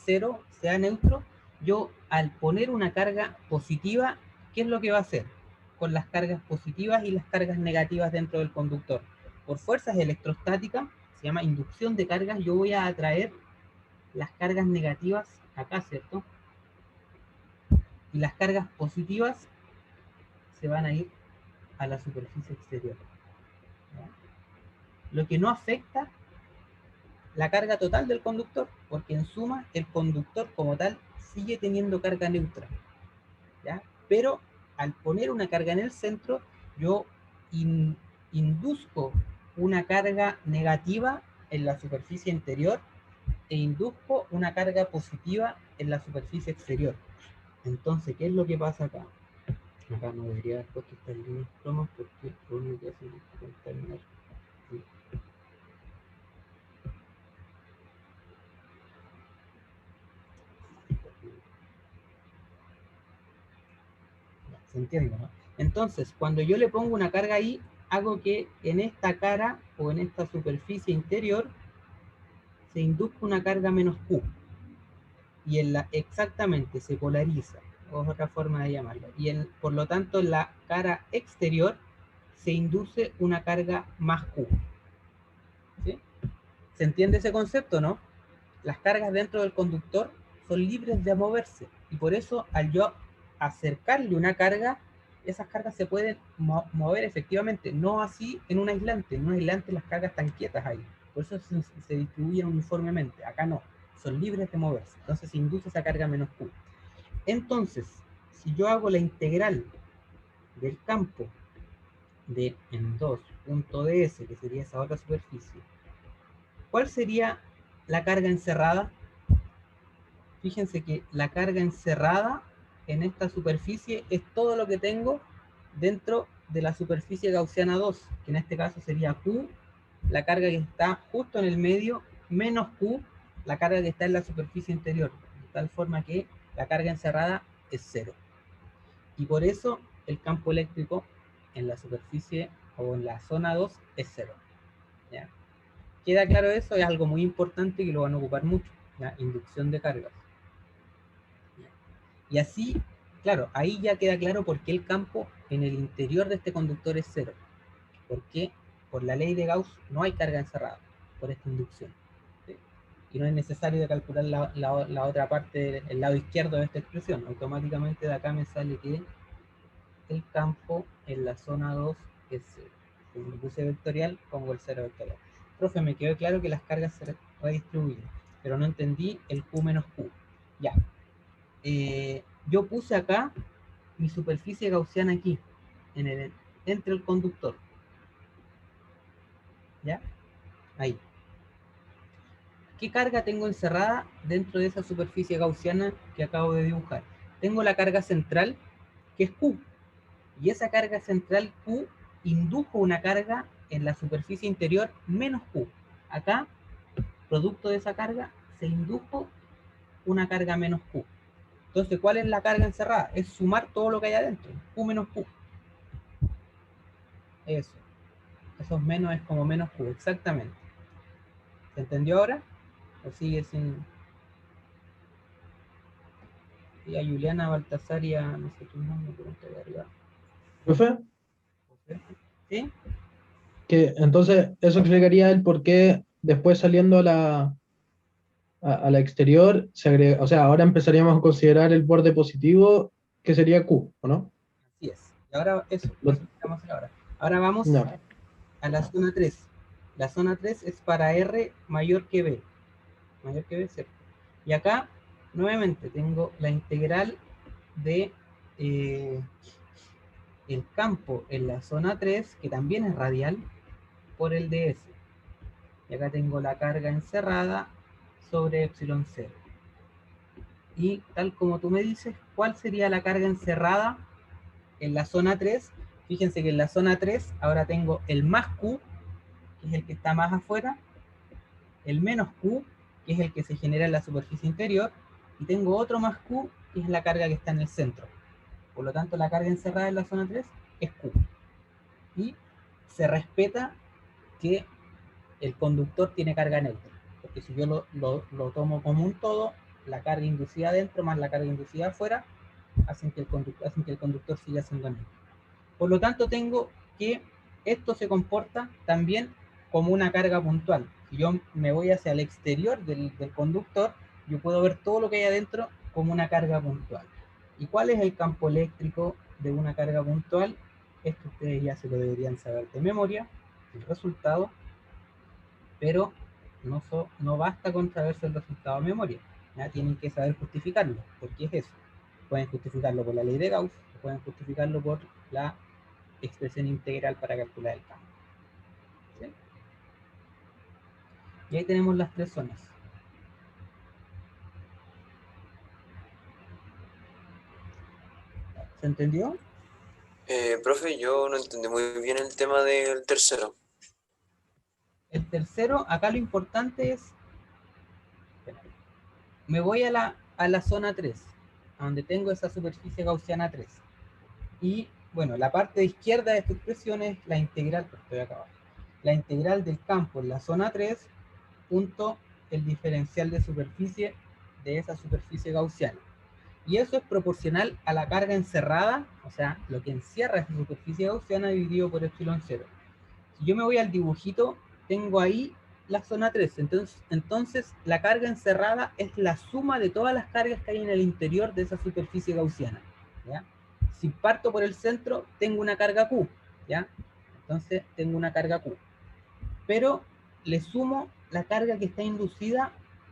0, sea neutro, yo al poner una carga positiva, ¿qué es lo que va a hacer? Con las cargas positivas y las cargas negativas dentro del conductor. Por fuerzas electrostáticas, se llama inducción de cargas, yo voy a atraer las cargas negativas acá, ¿cierto? Y las cargas positivas se van a ir a la superficie exterior. ¿Ya? Lo que no afecta la carga total del conductor, porque en suma el conductor como tal sigue teniendo carga neutra, ¿ya? Pero al poner una carga en el centro, yo induzco una carga negativa en la superficie interior e induzco una carga positiva en la superficie exterior. Entonces, ¿qué es lo que pasa acá? Acá no debería haber puesto estas líneas cromas porque lo único que hacen es contaminar. ¿Se entiende, no? Entonces, cuando yo le pongo una carga ahí, hago que en esta cara o en esta superficie interior se induzca una carga menos Q. Y exactamente se polariza, o es otra forma de llamarlo. Y por lo tanto, en la cara exterior se induce una carga más Q. ¿Sí? ¿Se entiende ese concepto, no? Las cargas dentro del conductor son libres de moverse. Y por eso, al yo acercarle una carga, esas cargas se pueden mover efectivamente, no así en un aislante. En un aislante las cargas están quietas ahí, por eso se distribuyen uniformemente. Acá no, son libres de moverse, entonces se induce esa carga menos Q. Entonces, si yo hago la integral del campo de en 2.ds, que sería esa otra superficie, ¿cuál sería la carga encerrada? Fíjense que la carga encerrada en esta superficie es todo lo que tengo dentro de la superficie gaussiana 2, que en este caso sería Q, la carga que está justo en el medio, menos Q, la carga que está en la superficie interior, de tal forma que la carga encerrada es 0. Y por eso el campo eléctrico en la superficie o en la zona 2 es 0. ¿Ya? ¿Queda claro eso? Es algo muy importante que lo van a ocupar mucho, la inducción de cargas. Y así, claro, ahí ya queda claro por qué el campo en el interior de este conductor es 0. Porque por la ley de Gauss no hay carga encerrada por esta inducción. ¿Sí? Y no es necesario calcular la otra parte, el lado izquierdo de esta expresión. Automáticamente de acá me sale que el campo en la zona 2 es 0. Si lo puse vectorial, pongo el 0 vectorial. Profe, me quedó claro que las cargas se redistribuyen, pero no entendí el Q menos Q. Ya. Yo puse acá mi superficie gaussiana aquí, entre el conductor. ¿Ya? Ahí. ¿Qué carga tengo encerrada dentro de esa superficie gaussiana que acabo de dibujar? Tengo la carga central, que es Q. Y esa carga central Q indujo una carga en la superficie interior menos Q. Acá, producto de esa carga, se indujo una carga menos Q. Entonces, ¿cuál es la carga encerrada? Es sumar todo lo que hay adentro, Q menos Q. Eso. Esos menos es como menos Q, exactamente. ¿Se entendió ahora? ¿O sigue sin...? Y a Juliana Baltasar y a... no sé tu nombre, pregunta de arriba. Profe, ¿Sí? que entonces eso explicaría el por qué después saliendo a la exterior se agrega, o sea, ahora empezaríamos a considerar el borde positivo que sería Q, ¿o no? Así es. Y ahora eso Lo- estamos ahora. Ahora vamos No. a la zona 3. La zona 3 es para R mayor que B. Mayor que B, ¿cierto? Y acá, nuevamente, tengo la integral de el campo en la zona 3, que también es radial, por el ds. Y acá tengo la carga encerrada sobre epsilon 0. Y tal como tú me dices, ¿cuál sería la carga encerrada en la zona 3? Fíjense que en la zona 3 ahora tengo el más Q, que es el que está más afuera, el menos Q, que es el que se genera en la superficie interior, y tengo otro más Q, que es la carga que está en el centro. Por lo tanto, la carga encerrada en la zona 3 es Q. Y se respeta que el conductor tiene carga neutra, porque si yo lo tomo como un todo, la carga inducida adentro más la carga inducida afuera hacen que el conductor siga siendo neutro. Por lo tanto, tengo que esto se comporta también como una carga puntual. Si yo me voy hacia el exterior del conductor, yo puedo ver todo lo que hay adentro como una carga puntual. ¿Y cuál es el campo eléctrico de una carga puntual? Esto ustedes ya se lo deberían saber de memoria, el resultado, pero no basta con saberse el resultado de memoria, ¿ya? Tienen que saber justificarlo. ¿Por qué es eso? Pueden justificarlo por la ley de Gauss, o pueden justificarlo por la expresión integral para calcular el campo. ¿Sí? Y ahí tenemos las tres zonas. ¿Se entendió? Profe, yo no entendí muy bien el tema del tercero. El tercero, acá lo importante es, me voy a la zona 3, a donde tengo esa superficie gaussiana 3. Y bueno, la parte izquierda de esta expresión es la integral, estoy acá abajo, la integral del campo en la zona 3, punto el diferencial de superficie de esa superficie gaussiana. Y eso es proporcional a la carga encerrada, o sea, lo que encierra esa superficie gaussiana dividido por epsilon 0. Si yo me voy al dibujito, tengo ahí la zona 3. Entonces, la carga encerrada es la suma de todas las cargas que hay en el interior de esa superficie gaussiana, ¿ya? Si parto por el centro, tengo una carga Q, ¿ya? Entonces, tengo una carga Q. Pero le sumo la carga que está inducida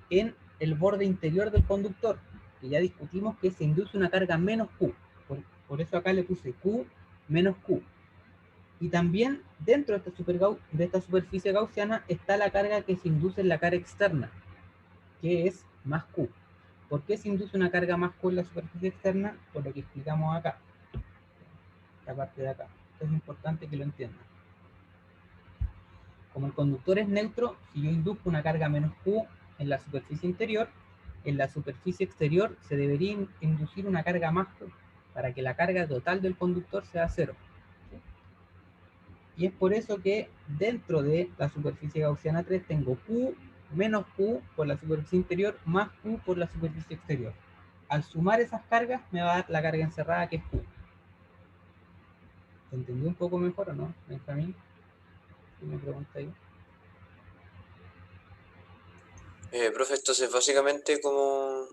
en el borde interior del conductor, que ya discutimos que se induce una carga menos Q. Por eso acá le puse Q menos Q. Y también dentro de esta superficie gaussiana está la carga que se induce en la cara externa, que es más Q. ¿Por qué se induce una carga más Q en la superficie externa? Por lo que explicamos acá, esta parte de acá. Esto es importante que lo entiendan. Como el conductor es neutro, si yo induzco una carga menos Q en la superficie interior, en la superficie exterior se debería inducir una carga más Q, para que la carga total del conductor sea cero. Y es por eso que dentro de la superficie gaussiana 3 tengo Q menos Q por la superficie interior más Q por la superficie exterior. Al sumar esas cargas me va a dar la carga encerrada, que es Q. ¿Se entendió un poco mejor o no, Benjamín? ¿Qué me pregunta ahí? Profe, entonces básicamente como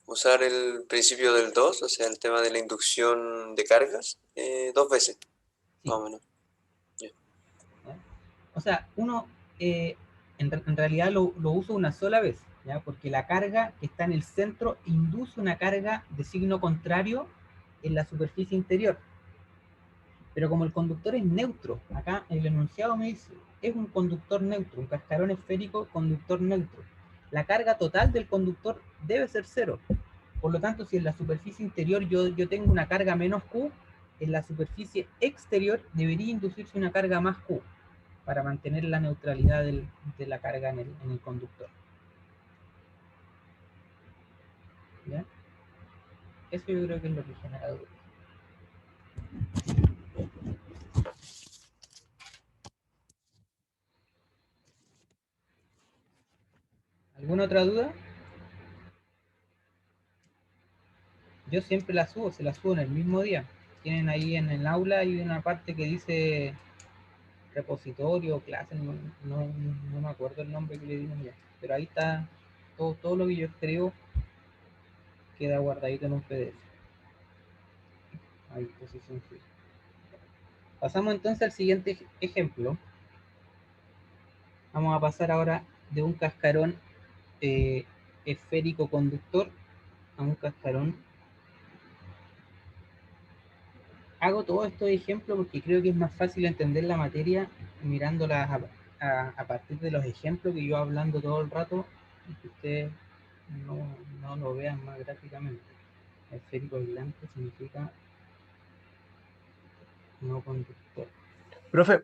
usar el principio del 2, o sea, el tema de la inducción de cargas, dos veces, Sí. más o menos. Yeah. O sea, uno en realidad lo uso una sola vez, ¿ya? Porque la carga que está en el centro induce una carga de signo contrario en la superficie interior. Pero como el conductor es neutro, acá el enunciado me dice, es un conductor neutro, un cascarón esférico conductor neutro. La carga total del conductor debe ser cero. Por lo tanto, si en la superficie interior yo tengo una carga menos Q, en la superficie exterior debería inducirse una carga más Q para mantener la neutralidad de la carga en el conductor. ¿Ya? Eso yo creo que es lo que genera duda. ¿Alguna otra duda? Yo siempre la subo, se la subo en el mismo día. Tienen ahí en el aula, hay una parte que dice repositorio, clase, no me acuerdo el nombre que le dimos ya. Pero ahí está todo lo que yo escribo, queda guardadito en un PDF. A disposición suya. Pasamos entonces al siguiente ejemplo. Vamos a pasar ahora de un cascarón esférico conductor a un cascarón. Hago todos estos ejemplos porque creo que es más fácil entender la materia mirándolas a partir de los ejemplos que yo hablando todo el rato y que ustedes no lo vean más gráficamente. Esférico aislante significa no conductor. Profe,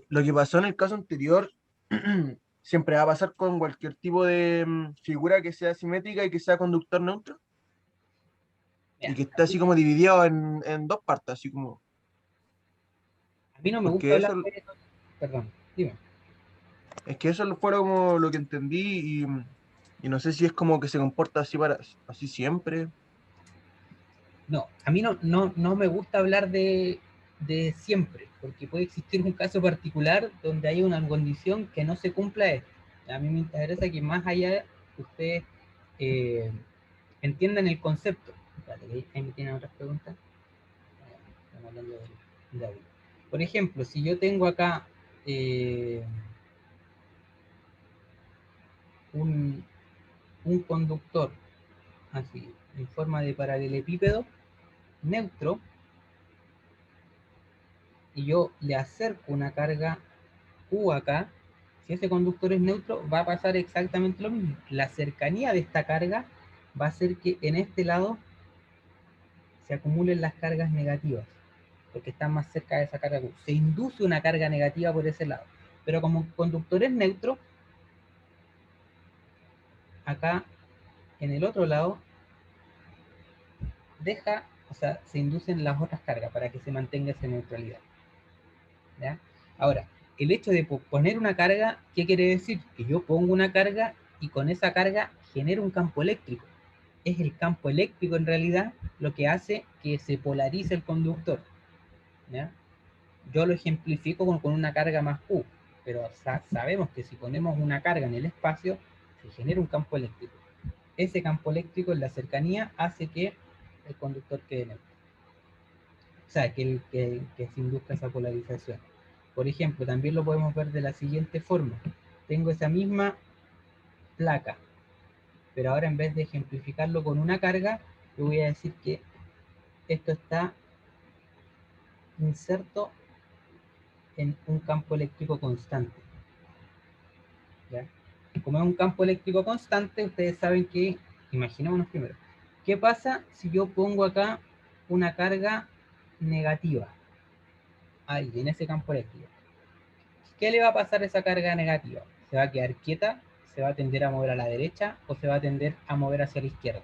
lo que pasó en el caso anterior siempre va a pasar con cualquier tipo de figura que sea simétrica y que sea conductor neutro. Mira, Y que esté así como dividido en dos partes, así como. a mí no me gusta Porque hablar eso, de... Perdón, dime. es que eso fue como lo que entendí y no sé si es como que se comporta así así siempre. No, a mí no me gusta hablar de siempre, porque puede existir un caso particular donde hay una condición que no se cumpla esto. A mí me interesa que más allá ustedes eh, entiendan el concepto. Espérate, ahí me tienen otras preguntas. Estamos hablando de algo. Por ejemplo, si yo tengo acá un conductor así, en forma de paralelepípedo neutro, y yo le acerco una carga Q acá, si ese conductor es neutro, va a pasar exactamente lo mismo. La cercanía de esta carga va a hacer que en este lado se acumulen las cargas negativas, porque están más cerca de esa carga Q. Se induce una carga negativa por ese lado. Pero como un conductor es neutro, acá en el otro lado deja, o sea, se inducen las otras cargas para que se mantenga esa neutralidad. ¿Ya? Ahora, el hecho de poner una carga, ¿qué quiere decir? Que yo pongo una carga y con esa carga genero un campo eléctrico. Es el campo eléctrico en realidad lo que hace que se polarice el conductor. ¿Ya? Yo lo ejemplifico con una carga más Q, pero sabemos que si ponemos una carga en el espacio, se genera un campo eléctrico. Ese campo eléctrico en la cercanía hace que el conductor quede neutro. O sea, que se induzca esa polarización. Por ejemplo, también lo podemos ver de la siguiente forma. Tengo esa misma placa, pero ahora en vez de ejemplificarlo con una carga, yo voy a decir que esto está inserto en un campo eléctrico constante. ¿Ya? Como es un campo eléctrico constante, ustedes saben que, imaginémonos primero, ¿qué pasa si yo pongo acá una carga negativa? Ahí, en ese campo eléctrico. ¿Qué le va a pasar a esa carga negativa? ¿Se va a quedar quieta? ¿Se va a tender a mover a la derecha? ¿O se va a tender a mover hacia la izquierda?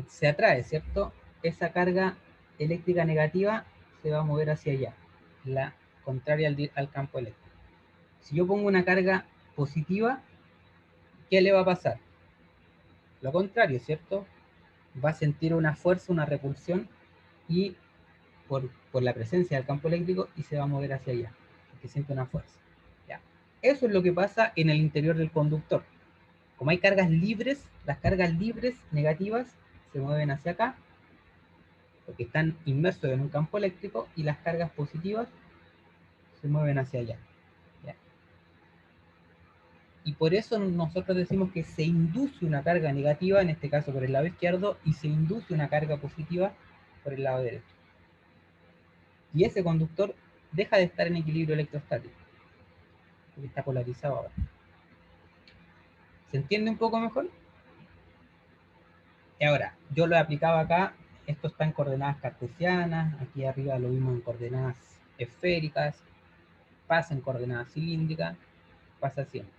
Se atrae, ¿cierto? Esa carga eléctrica negativa se va a mover hacia allá, la contraria al campo eléctrico. Si yo pongo una carga positiva, ¿qué le va a pasar? Lo contrario, ¿cierto? Va a sentir una fuerza, una repulsión, y por la presencia del campo eléctrico, y se va a mover hacia allá, porque siente una fuerza. ¿Ya? Eso es lo que pasa en el interior del conductor. Como hay cargas libres, las cargas libres negativas se mueven hacia acá, porque están inmersos en un campo eléctrico, y las cargas positivas se mueven hacia allá. ¿Ya? Y por eso nosotros decimos que se induce una carga negativa, en este caso por el lado izquierdo, y se induce una carga positiva por el lado derecho. Y ese conductor deja de estar en equilibrio electrostático, porque está polarizado ahora. ¿Se entiende un poco mejor? Y ahora, yo lo he aplicado acá, esto está en coordenadas cartesianas, aquí arriba lo vimos en coordenadas esféricas, pasa en coordenadas cilíndricas, pasa siempre.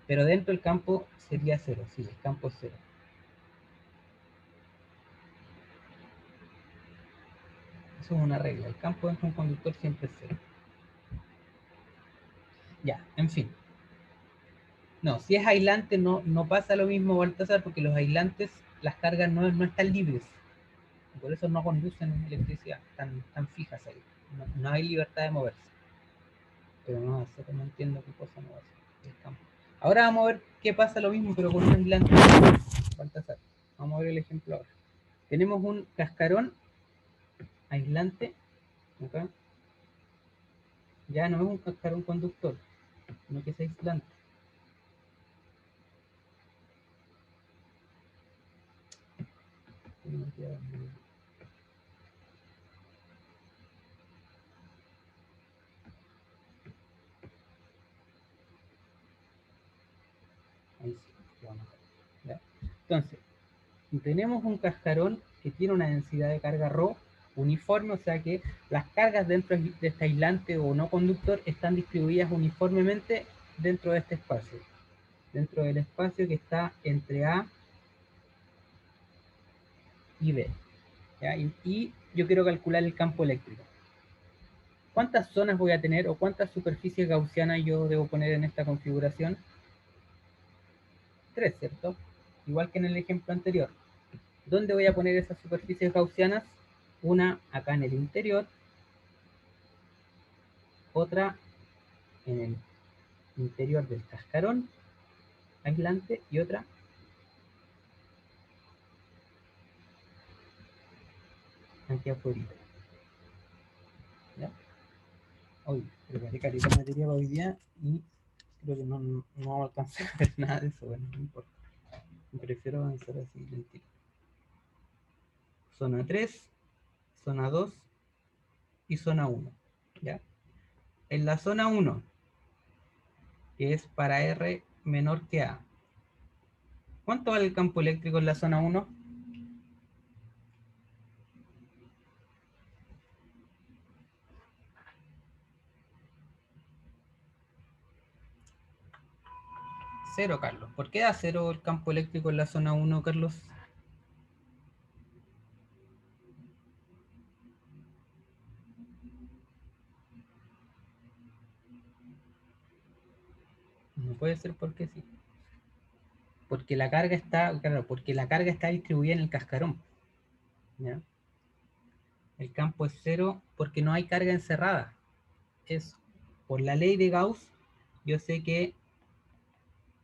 Pero dentro del campo sería cero, sí, el campo es cero. Eso es una regla, el campo dentro de un conductor siempre es cero. Ya, en fin. No, si es aislante no pasa lo mismo, Baltasar, porque los aislantes, las cargas no están libres. Por eso no conducen electricidad, están fijas ahí. No hay libertad de moverse. Pero no entiendo qué cosa no va a hacer el campo. Ahora vamos a ver qué pasa lo mismo, pero con un aislante. Baltasar. Vamos a ver el ejemplo ahora. Tenemos un cascarón aislante. ¿Okay? Ya no es un cascarón conductor, sino que es aislante. Ahí sí, vamos a ver. ¿Ya? Entonces, tenemos un cascarón que tiene una densidad de carga ρ uniforme, o sea que las cargas dentro de este aislante o no conductor están distribuidas uniformemente dentro de este espacio, dentro del espacio que está entre A y B. ¿Ya? Y yo quiero calcular el campo eléctrico. ¿Cuántas zonas voy a tener o cuántas superficies gaussianas yo debo poner en esta configuración? 3, ¿cierto? Igual que en el ejemplo anterior. ¿Dónde voy a poner esas superficies gaussianas? Una acá en el interior, otra en el interior del cascarón aislante y otra aquí afuera. ¿Ya? Hoy preparé calidad de materia para hoy día y creo que no alcancé a ver nada de eso. Bueno, no importa. Prefiero avanzar así lentito. Zona 3, zona 2 y zona 1. ¿Ya? En la zona 1, que es para R menor que A. ¿Cuánto vale el campo eléctrico en la zona 1? Cero, Carlos. ¿Por qué da cero el campo eléctrico en la zona 1, Carlos? No puede ser porque sí. Porque la carga está, claro, porque la carga está distribuida en el cascarón. ¿Ya? El campo es cero porque no hay carga encerrada. Es por la ley de Gauss, yo sé que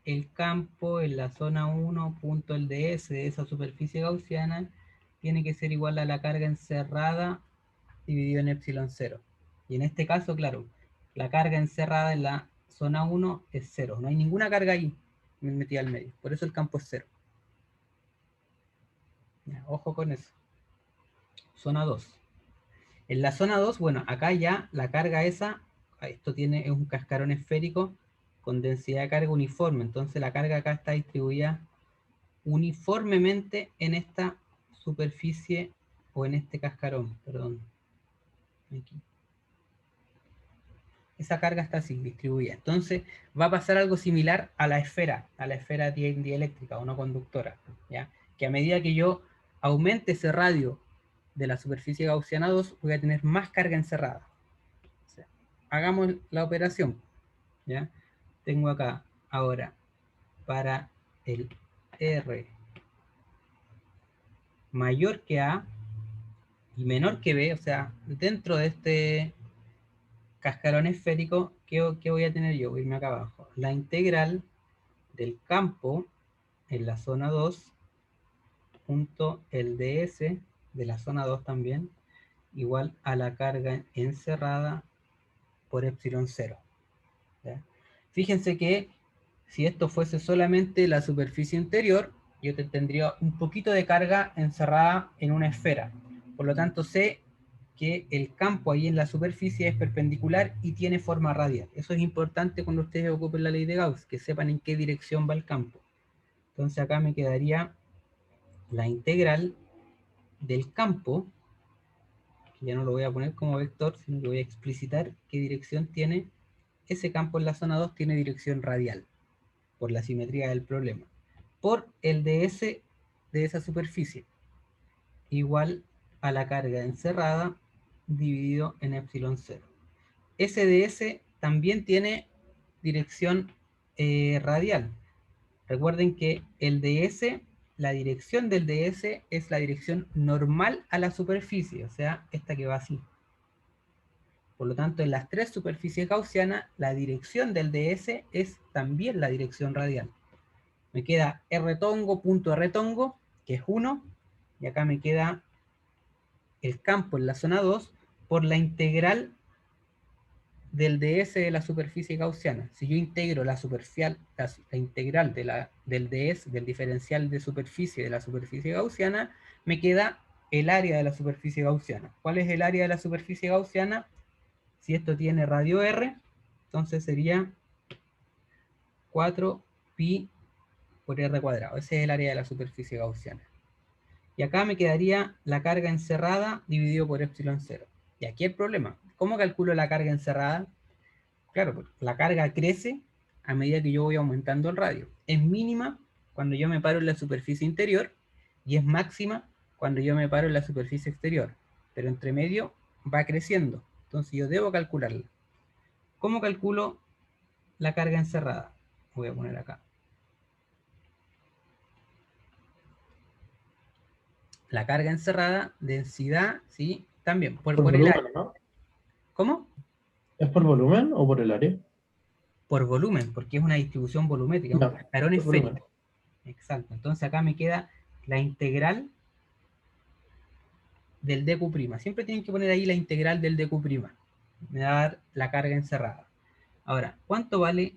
el campo en la zona 1, punto el ds de esa superficie gaussiana, tiene que ser igual a la carga encerrada dividido en epsilon 0. Y en este caso, claro, la carga encerrada en la zona 1 es 0. No hay ninguna carga ahí metida al medio. Por eso el campo es 0. Ya, ojo con eso. Zona 2. En la zona 2, bueno, acá ya la carga esa, esto es un cascarón esférico con densidad de carga uniforme. Entonces la carga acá está distribuida uniformemente en esta superficie o en este cascarón, perdón. Aquí. Esa carga está así, distribuida. Entonces va a pasar algo similar a la esfera dieléctrica o no conductora, ¿ya? Que a medida que yo aumente ese radio de la superficie gaussiana 2, voy a tener más carga encerrada. O sea, hagamos la operación, ¿ya? Tengo acá, ahora, para el R mayor que A y menor que B, o sea, dentro de este cascarón esférico, ¿qué voy a tener yo? Voy a irme acá abajo. La integral del campo en la zona 2, punto el ds de la zona 2 también, igual a la carga encerrada por epsilon 0. ¿Ya? Fíjense que si esto fuese solamente la superficie interior, yo tendría un poquito de carga encerrada en una esfera. Por lo tanto, sé que el campo ahí en la superficie es perpendicular y tiene forma radial. Eso es importante cuando ustedes ocupen la ley de Gauss, que sepan en qué dirección va el campo. Entonces acá me quedaría la integral del campo, que ya no lo voy a poner como vector, sino que voy a explicitar qué dirección tiene. Ese campo en la zona 2 tiene dirección radial, por la simetría del problema, por el ds de esa superficie, igual a la carga encerrada dividido en epsilon 0. Ese ds también tiene dirección radial. Recuerden que el ds, la dirección del ds es la dirección normal a la superficie, o sea, esta que va así. Por lo tanto, en las tres superficies gaussianas, la dirección del ds es también la dirección radial. Me queda rtongo, punto rtongo, que es 1, y acá me queda el campo en la zona 2 por la integral del ds de la superficie gaussiana. Si yo integro la integral del ds, del diferencial de superficie de la superficie gaussiana, me queda el área de la superficie gaussiana. ¿Cuál es el área de la superficie gaussiana? Si esto tiene radio r, entonces sería 4pi por r cuadrado. Ese es el área de la superficie gaussiana. Y acá me quedaría la carga encerrada dividido por epsilon 0. Y aquí el problema. ¿Cómo calculo la carga encerrada? Claro, la carga crece a medida que yo voy aumentando el radio. Es mínima cuando yo me paro en la superficie interior y es máxima cuando yo me paro en la superficie exterior. Pero entre medio va creciendo. Entonces yo debo calcularla. ¿Cómo calculo la carga encerrada? Voy a poner acá. La carga encerrada, densidad, ¿sí? También, por el volumen, área. ¿no? ¿Cómo? ¿Es por volumen o por el área? Por volumen, porque es una distribución volumétrica, No, un cascarón por volumen. esférico. Exacto. Entonces acá me queda la integral del dq'. Siempre tienen que poner ahí la integral del dq'. me va a dar la carga encerrada. Ahora, ¿cuánto vale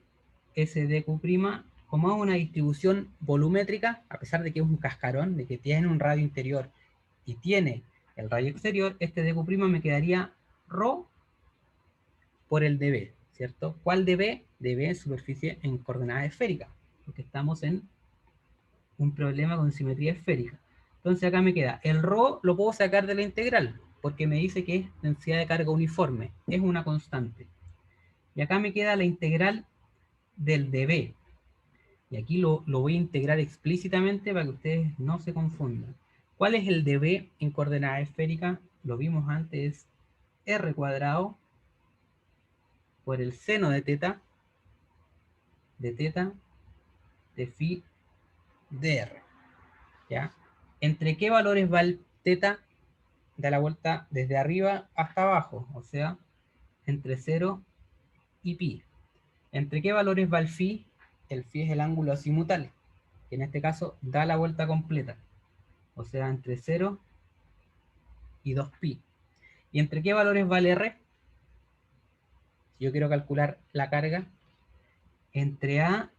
ese dQ'? Como hago una distribución volumétrica, a pesar de que es un cascarón, de que tiene un radio interior y tiene el radio exterior, este dQ' me quedaría ρ por el dB, ¿cierto? ¿Cuál dB? dB es superficie en coordenadas esféricas, porque estamos en un problema con simetría esférica. Entonces acá me queda, el ρ lo puedo sacar de la integral, porque me dice que es densidad de carga uniforme, es una constante. Y acá me queda la integral del dB. Y aquí lo voy a integrar explícitamente para que ustedes no se confundan. ¿Cuál es el dB en coordenada esférica? Lo vimos antes, es r cuadrado por el seno de teta de phi de r. ¿Ya? ¿Entre qué valores va el teta? Da la vuelta desde arriba hasta abajo, o sea, entre 0 y pi. ¿Entre qué valores va el phi? El phi es el ángulo azimutal, que en este caso da la vuelta completa, o sea, entre 0 y 2pi. ¿Y entre qué valores va el r? Si yo quiero calcular la carga, entre a,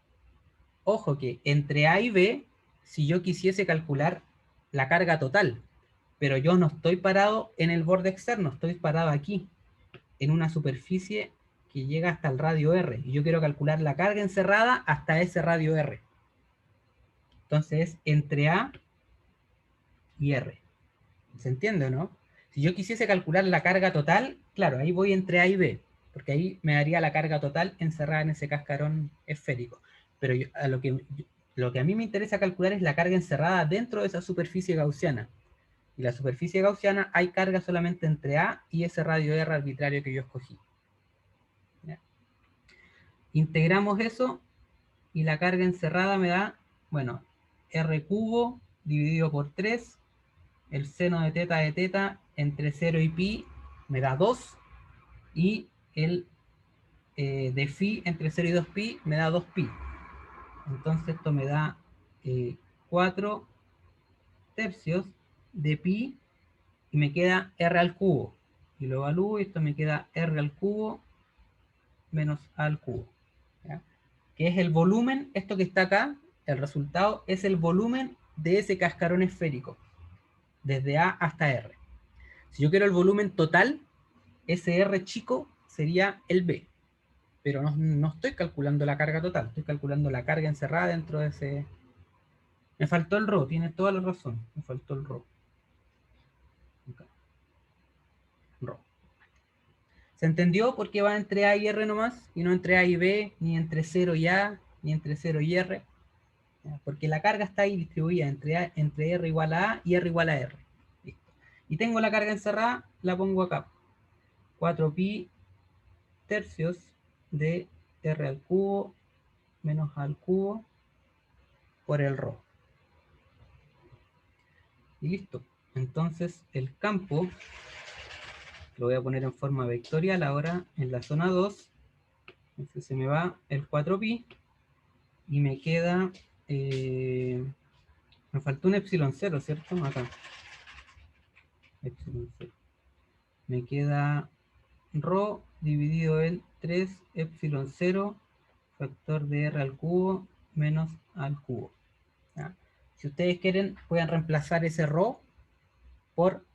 ojo que entre a y b, si yo quisiese calcular la carga total, pero yo no estoy parado en el borde externo, estoy parado aquí, en una superficie que llega hasta el radio R, y yo quiero calcular la carga encerrada hasta ese radio R. Entonces es entre A y R. ¿Se entiende o no? Si yo quisiese calcular la carga total, claro, ahí voy entre A y B, porque ahí me daría la carga total encerrada en ese cascarón esférico. Pero lo que a mí me interesa calcular es la carga encerrada dentro de esa superficie gaussiana. Y la superficie gaussiana hay carga solamente entre A y ese radio R arbitrario que yo escogí. ¿Ya? Integramos eso y la carga encerrada me da, bueno, R cubo dividido por 3, el seno de teta entre 0 y pi me da 2, y el de phi entre 0 y 2pi me da 2pi. Entonces esto me da 4 tercios de pi, y me queda r al cubo. Y lo evalúo y esto me queda r al cubo menos a al cubo. ¿Ya? Que es el volumen, esto que está acá, el resultado es el volumen de ese cascarón esférico, desde A hasta R. Si yo quiero el volumen total, ese R chico sería el B, pero no estoy calculando la carga total, estoy calculando la carga encerrada dentro de ese... Me faltó el ρ, tiene toda la razón, me faltó el ρ. Okay. ρ. ¿Se entendió por qué va entre A y R nomás? Y no entre A y B, ni entre 0 y A, ni entre 0 y R. Porque la carga está ahí distribuida entre R igual a A y R igual a R. Listo. Y tengo la carga encerrada, la pongo acá. 4pi tercios de R al cubo menos A al cubo por el ρ. Y listo. Entonces el campo lo voy a poner en forma vectorial ahora en la zona 2. Entonces se me va el 4pi y me queda... me faltó un epsilon 0, ¿cierto? Acá. Epsilon 0. Me queda ρ dividido en 3 epsilon 0 factor de r al cubo menos a al cubo. ¿Ya? Si ustedes quieren, pueden reemplazar ese ρ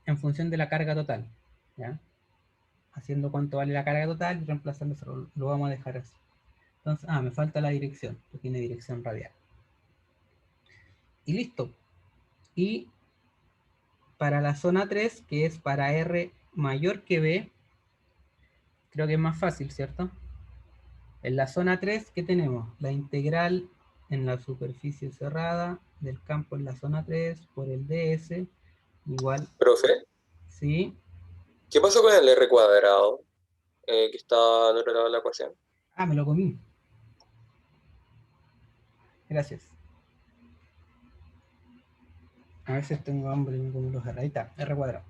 en función de la carga total. ¿Ya? Haciendo cuánto vale la carga total y reemplazando ese ρ. Lo vamos a dejar así. Entonces, me falta la dirección, que tiene dirección radial. Y listo. Y para la zona 3, que es para R mayor que B, creo que es más fácil, ¿cierto? En la zona 3, ¿qué tenemos? La integral en la superficie cerrada del campo en la zona 3 por el ds igual... Profe, ¿Sí? ¿qué pasó con el r cuadrado que está al otro lado de la ecuación? Me lo comí. Gracias. A veces tengo hambre y me como los R. Ahí está, R cuadrado.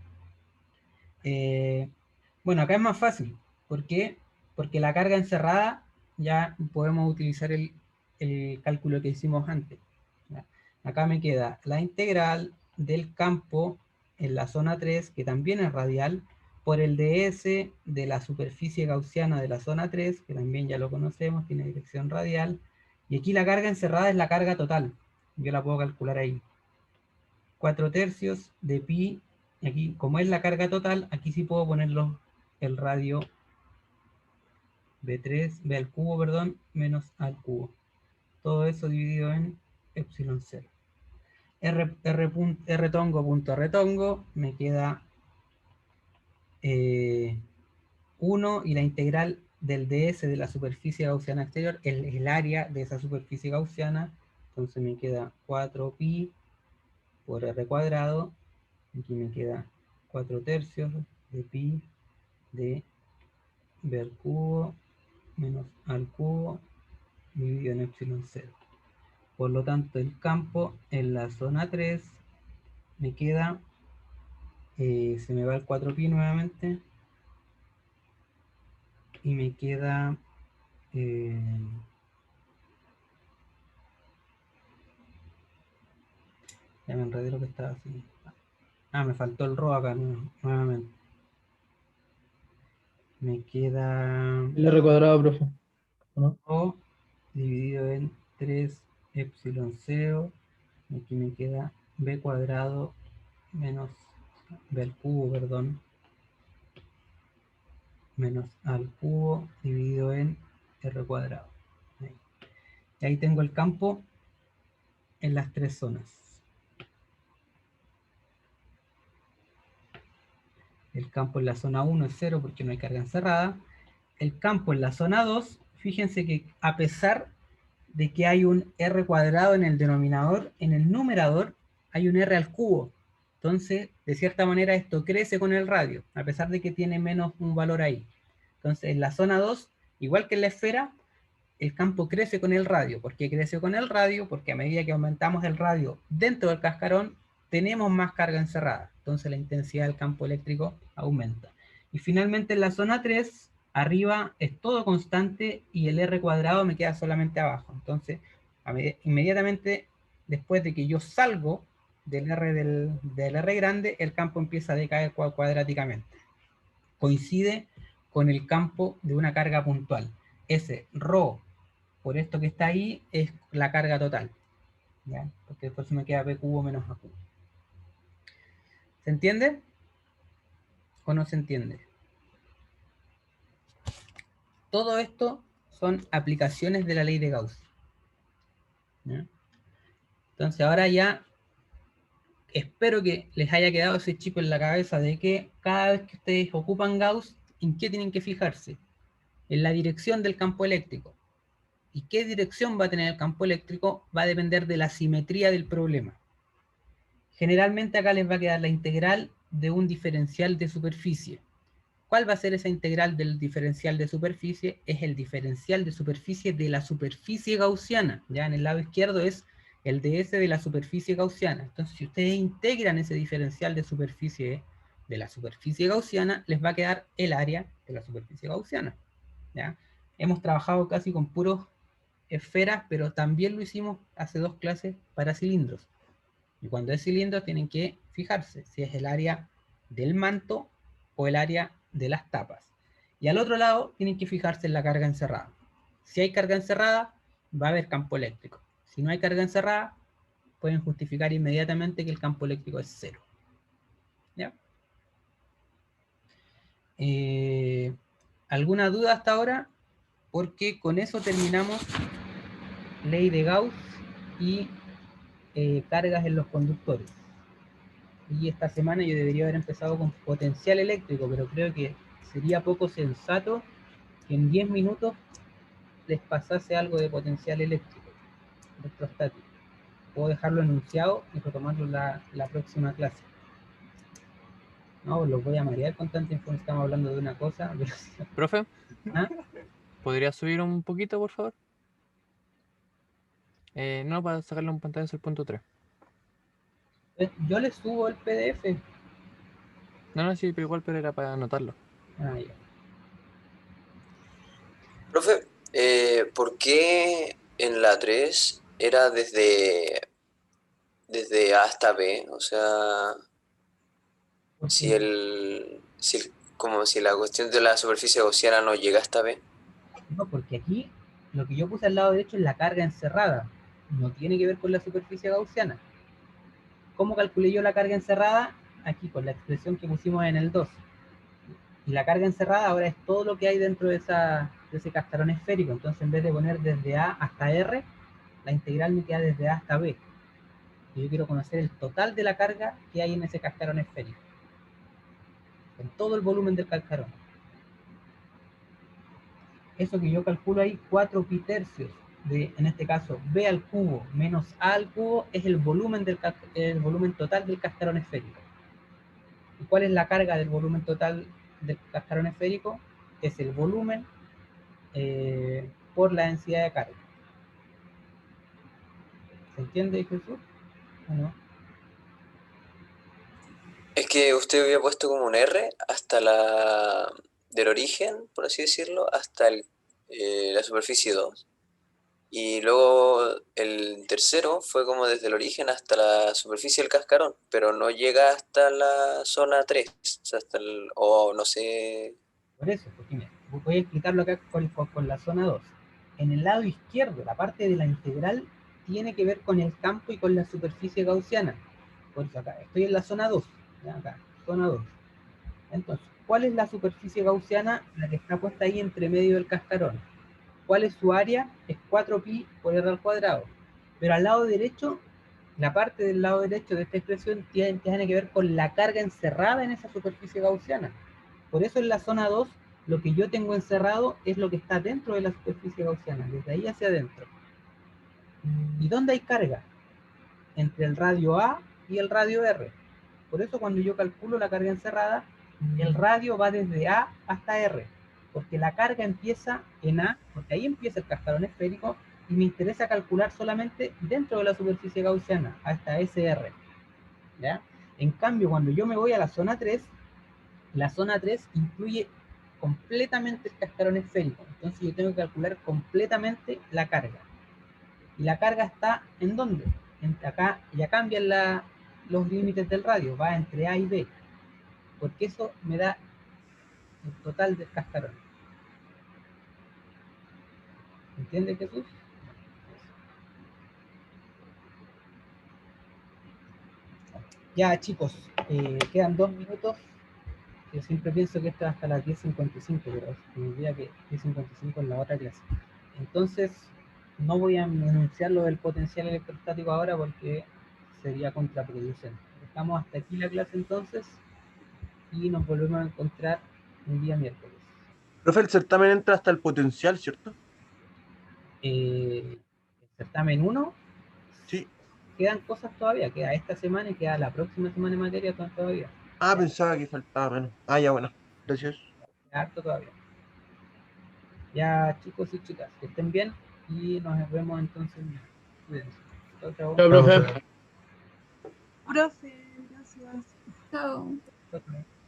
Bueno, acá es más fácil. ¿Por qué? Porque la carga encerrada ya podemos utilizar el cálculo que hicimos antes. ¿Ya? Acá me queda la integral del campo en la zona 3, que también es radial, por el ds de la superficie gaussiana de la zona 3, que también ya lo conocemos, tiene dirección radial, y aquí la carga encerrada es la carga total, yo la puedo calcular ahí. 4/3 de pi, aquí como es la carga total, aquí sí puedo ponerlo el radio b al cubo, perdón, menos a al cubo. Todo eso dividido en epsilon 0. R tongo punto R tongo, me queda 1 y la integral del ds de la superficie gaussiana exterior, el área de esa superficie gaussiana, entonces me queda 4pi por r cuadrado, aquí me queda 4/3 de pi de b al cubo menos al cubo dividido en epsilon 0. Por lo tanto, el campo en la zona 3 me queda, se me va el 4pi nuevamente, y me queda ya me enredé lo que estaba haciendo. Me faltó el ρ acá nuevamente. Me queda El R cuadrado, profe. ¿No? ρ dividido en 3 epsilon 0. Aquí me queda b cuadrado menos b al cubo, perdón, menos al cubo dividido en r cuadrado. Ahí. Y ahí tengo el campo en las tres zonas. El campo en la zona 1 es 0 porque no hay carga encerrada. El campo en la zona 2, fíjense que a pesar de que hay un r cuadrado en el denominador, en el numerador hay un r al cubo. Entonces, de cierta manera, esto crece con el radio, a pesar de que tiene menos un valor ahí. Entonces, en la zona 2, igual que en la esfera, el campo crece con el radio. ¿Por qué crece con el radio? Porque a medida que aumentamos el radio dentro del cascarón, tenemos más carga encerrada. Entonces la intensidad del campo eléctrico aumenta. Y finalmente en la zona 3, arriba es todo constante y el R cuadrado me queda solamente abajo. Entonces, inmediatamente después de que yo salgo del R grande, el campo empieza a decaer cuadráticamente. Coincide con el campo de una carga puntual. Ese ρ por esto que está ahí es la carga total, ¿ya? Porque después me queda P cubo menos A cubo. ¿Se entiende? ¿O no se entiende? Todo esto son aplicaciones de la ley de Gauss, ¿ya? Entonces ahora ya espero que les haya quedado ese chip en la cabeza de que cada vez que ustedes ocupan Gauss, ¿en qué tienen que fijarse? En la dirección del campo eléctrico. ¿Y qué dirección va a tener el campo eléctrico? Va a depender de la simetría del problema. Generalmente acá les va a quedar la integral de un diferencial de superficie. ¿Cuál va a ser esa integral del diferencial de superficie? Es el diferencial de superficie de la superficie gaussiana. Ya en el lado izquierdo es el ds de la superficie gaussiana. Entonces, si ustedes integran ese diferencial de superficie de la superficie gaussiana, les va a quedar el área de la superficie gaussiana. ¿Ya? Hemos trabajado casi con puros esferas, pero también lo hicimos hace 2 clases para cilindros. Y cuando es cilindro tienen que fijarse si es el área del manto o el área de las tapas. Y al otro lado tienen que fijarse en la carga encerrada. Si hay carga encerrada, va a haber campo eléctrico. Si no hay carga encerrada, pueden justificar inmediatamente que el campo eléctrico es 0. ¿Ya? ¿Alguna duda hasta ahora? Porque con eso terminamos ley de Gauss y cargas en los conductores. Y esta semana yo debería haber empezado con potencial eléctrico, pero creo que sería poco sensato que en 10 minutos les pasase algo de potencial eléctrico, electrostático. Puedo dejarlo enunciado y retomarlo la próxima clase. No, los voy a marear con tanta información, estamos hablando de una cosa. Pero... Profe, ¿Ah? ¿podría subir un poquito, por favor? No, para sacarle un pantallazo al punto 3. Yo le subo el PDF. No, sí, pero igual, pero era para anotarlo. Ah, ya. Profe, ¿por qué en la 3 era desde A hasta B? O sea, si el como si la cuestión de la superficie gaussiana no llega hasta B. No, porque aquí lo que yo puse al lado derecho es la carga encerrada. No tiene que ver con la superficie gaussiana. ¿Cómo calculé yo la carga encerrada? Aquí con la expresión que pusimos en el 2. Y la carga encerrada ahora es todo lo que hay dentro de ese cascarón esférico. Entonces, en vez de poner desde A hasta R, la integral me queda desde A hasta B. Y yo quiero conocer el total de la carga que hay en ese cascarón esférico. En todo el volumen del cascarón. Eso que yo calculo ahí, 4 pi tercios de, en este caso, B al cubo menos A al cubo, es el volumen total del cascarón esférico. ¿Y cuál es la carga del volumen total del cascarón esférico? Es el volumen por la densidad de carga. ¿Se entiende, Jesús? ¿O no? Es que usted había puesto como un R hasta del origen, por así decirlo, hasta la superficie 2. Y luego el tercero fue como desde el origen hasta la superficie del cascarón, pero no llega hasta la zona 3, o sea, o no sé. Por eso, porque mira, voy a explicarlo acá con la zona 2. En el lado izquierdo, la parte de la integral tiene que ver con el campo y con la superficie gaussiana. Por eso acá, estoy en la zona 2. ¿Ya? Acá, zona 2. Entonces, ¿cuál es la superficie gaussiana? La que está puesta ahí entre medio del cascarón. ¿Cuál es su área? Es 4pi por r al cuadrado. Pero al lado derecho, la parte del lado derecho de esta expresión tiene que ver con la carga encerrada en esa superficie gaussiana. Por eso en la zona 2, lo que yo tengo encerrado es lo que está dentro de la superficie gaussiana, desde ahí hacia adentro. ¿Y dónde hay carga? Entre el radio A y el radio R. Por eso cuando yo calculo la carga encerrada, el radio va desde A hasta R, porque la carga empieza en A, porque ahí empieza el cascarón esférico, y me interesa calcular solamente dentro de la superficie gaussiana, hasta SR. ¿Ya? En cambio, cuando yo me voy a la zona 3 incluye completamente el cascarón esférico. Entonces yo tengo que calcular completamente la carga. ¿Y la carga está en dónde? Acá ya cambian los límites del radio, va entre A y B, porque eso me da el total del cascarón. ¿Entiendes, Jesús? Ya, chicos, quedan 2 minutos. Yo siempre pienso que esto es hasta las 10:55, pero me olvida que 10:55 es la otra clase. Entonces, no voy a enunciar lo del potencial electrostático ahora porque sería contraproducente. Dejamos hasta aquí la clase entonces y nos volvemos a encontrar un día miércoles. Profe, el certamen entra hasta el potencial, ¿cierto? El certamen 1, Sí. quedan cosas todavía, queda esta semana y queda la próxima semana en materia todavía. Ah, pensaba que faltaba menos. Ah, ya, bueno. Gracias. Queda harto todavía. Ya, chicos y chicas, que estén bien y nos vemos entonces. Cuídense. Chao, chao. Chao, profe. Profe, gracias. Chao. Chao, chao.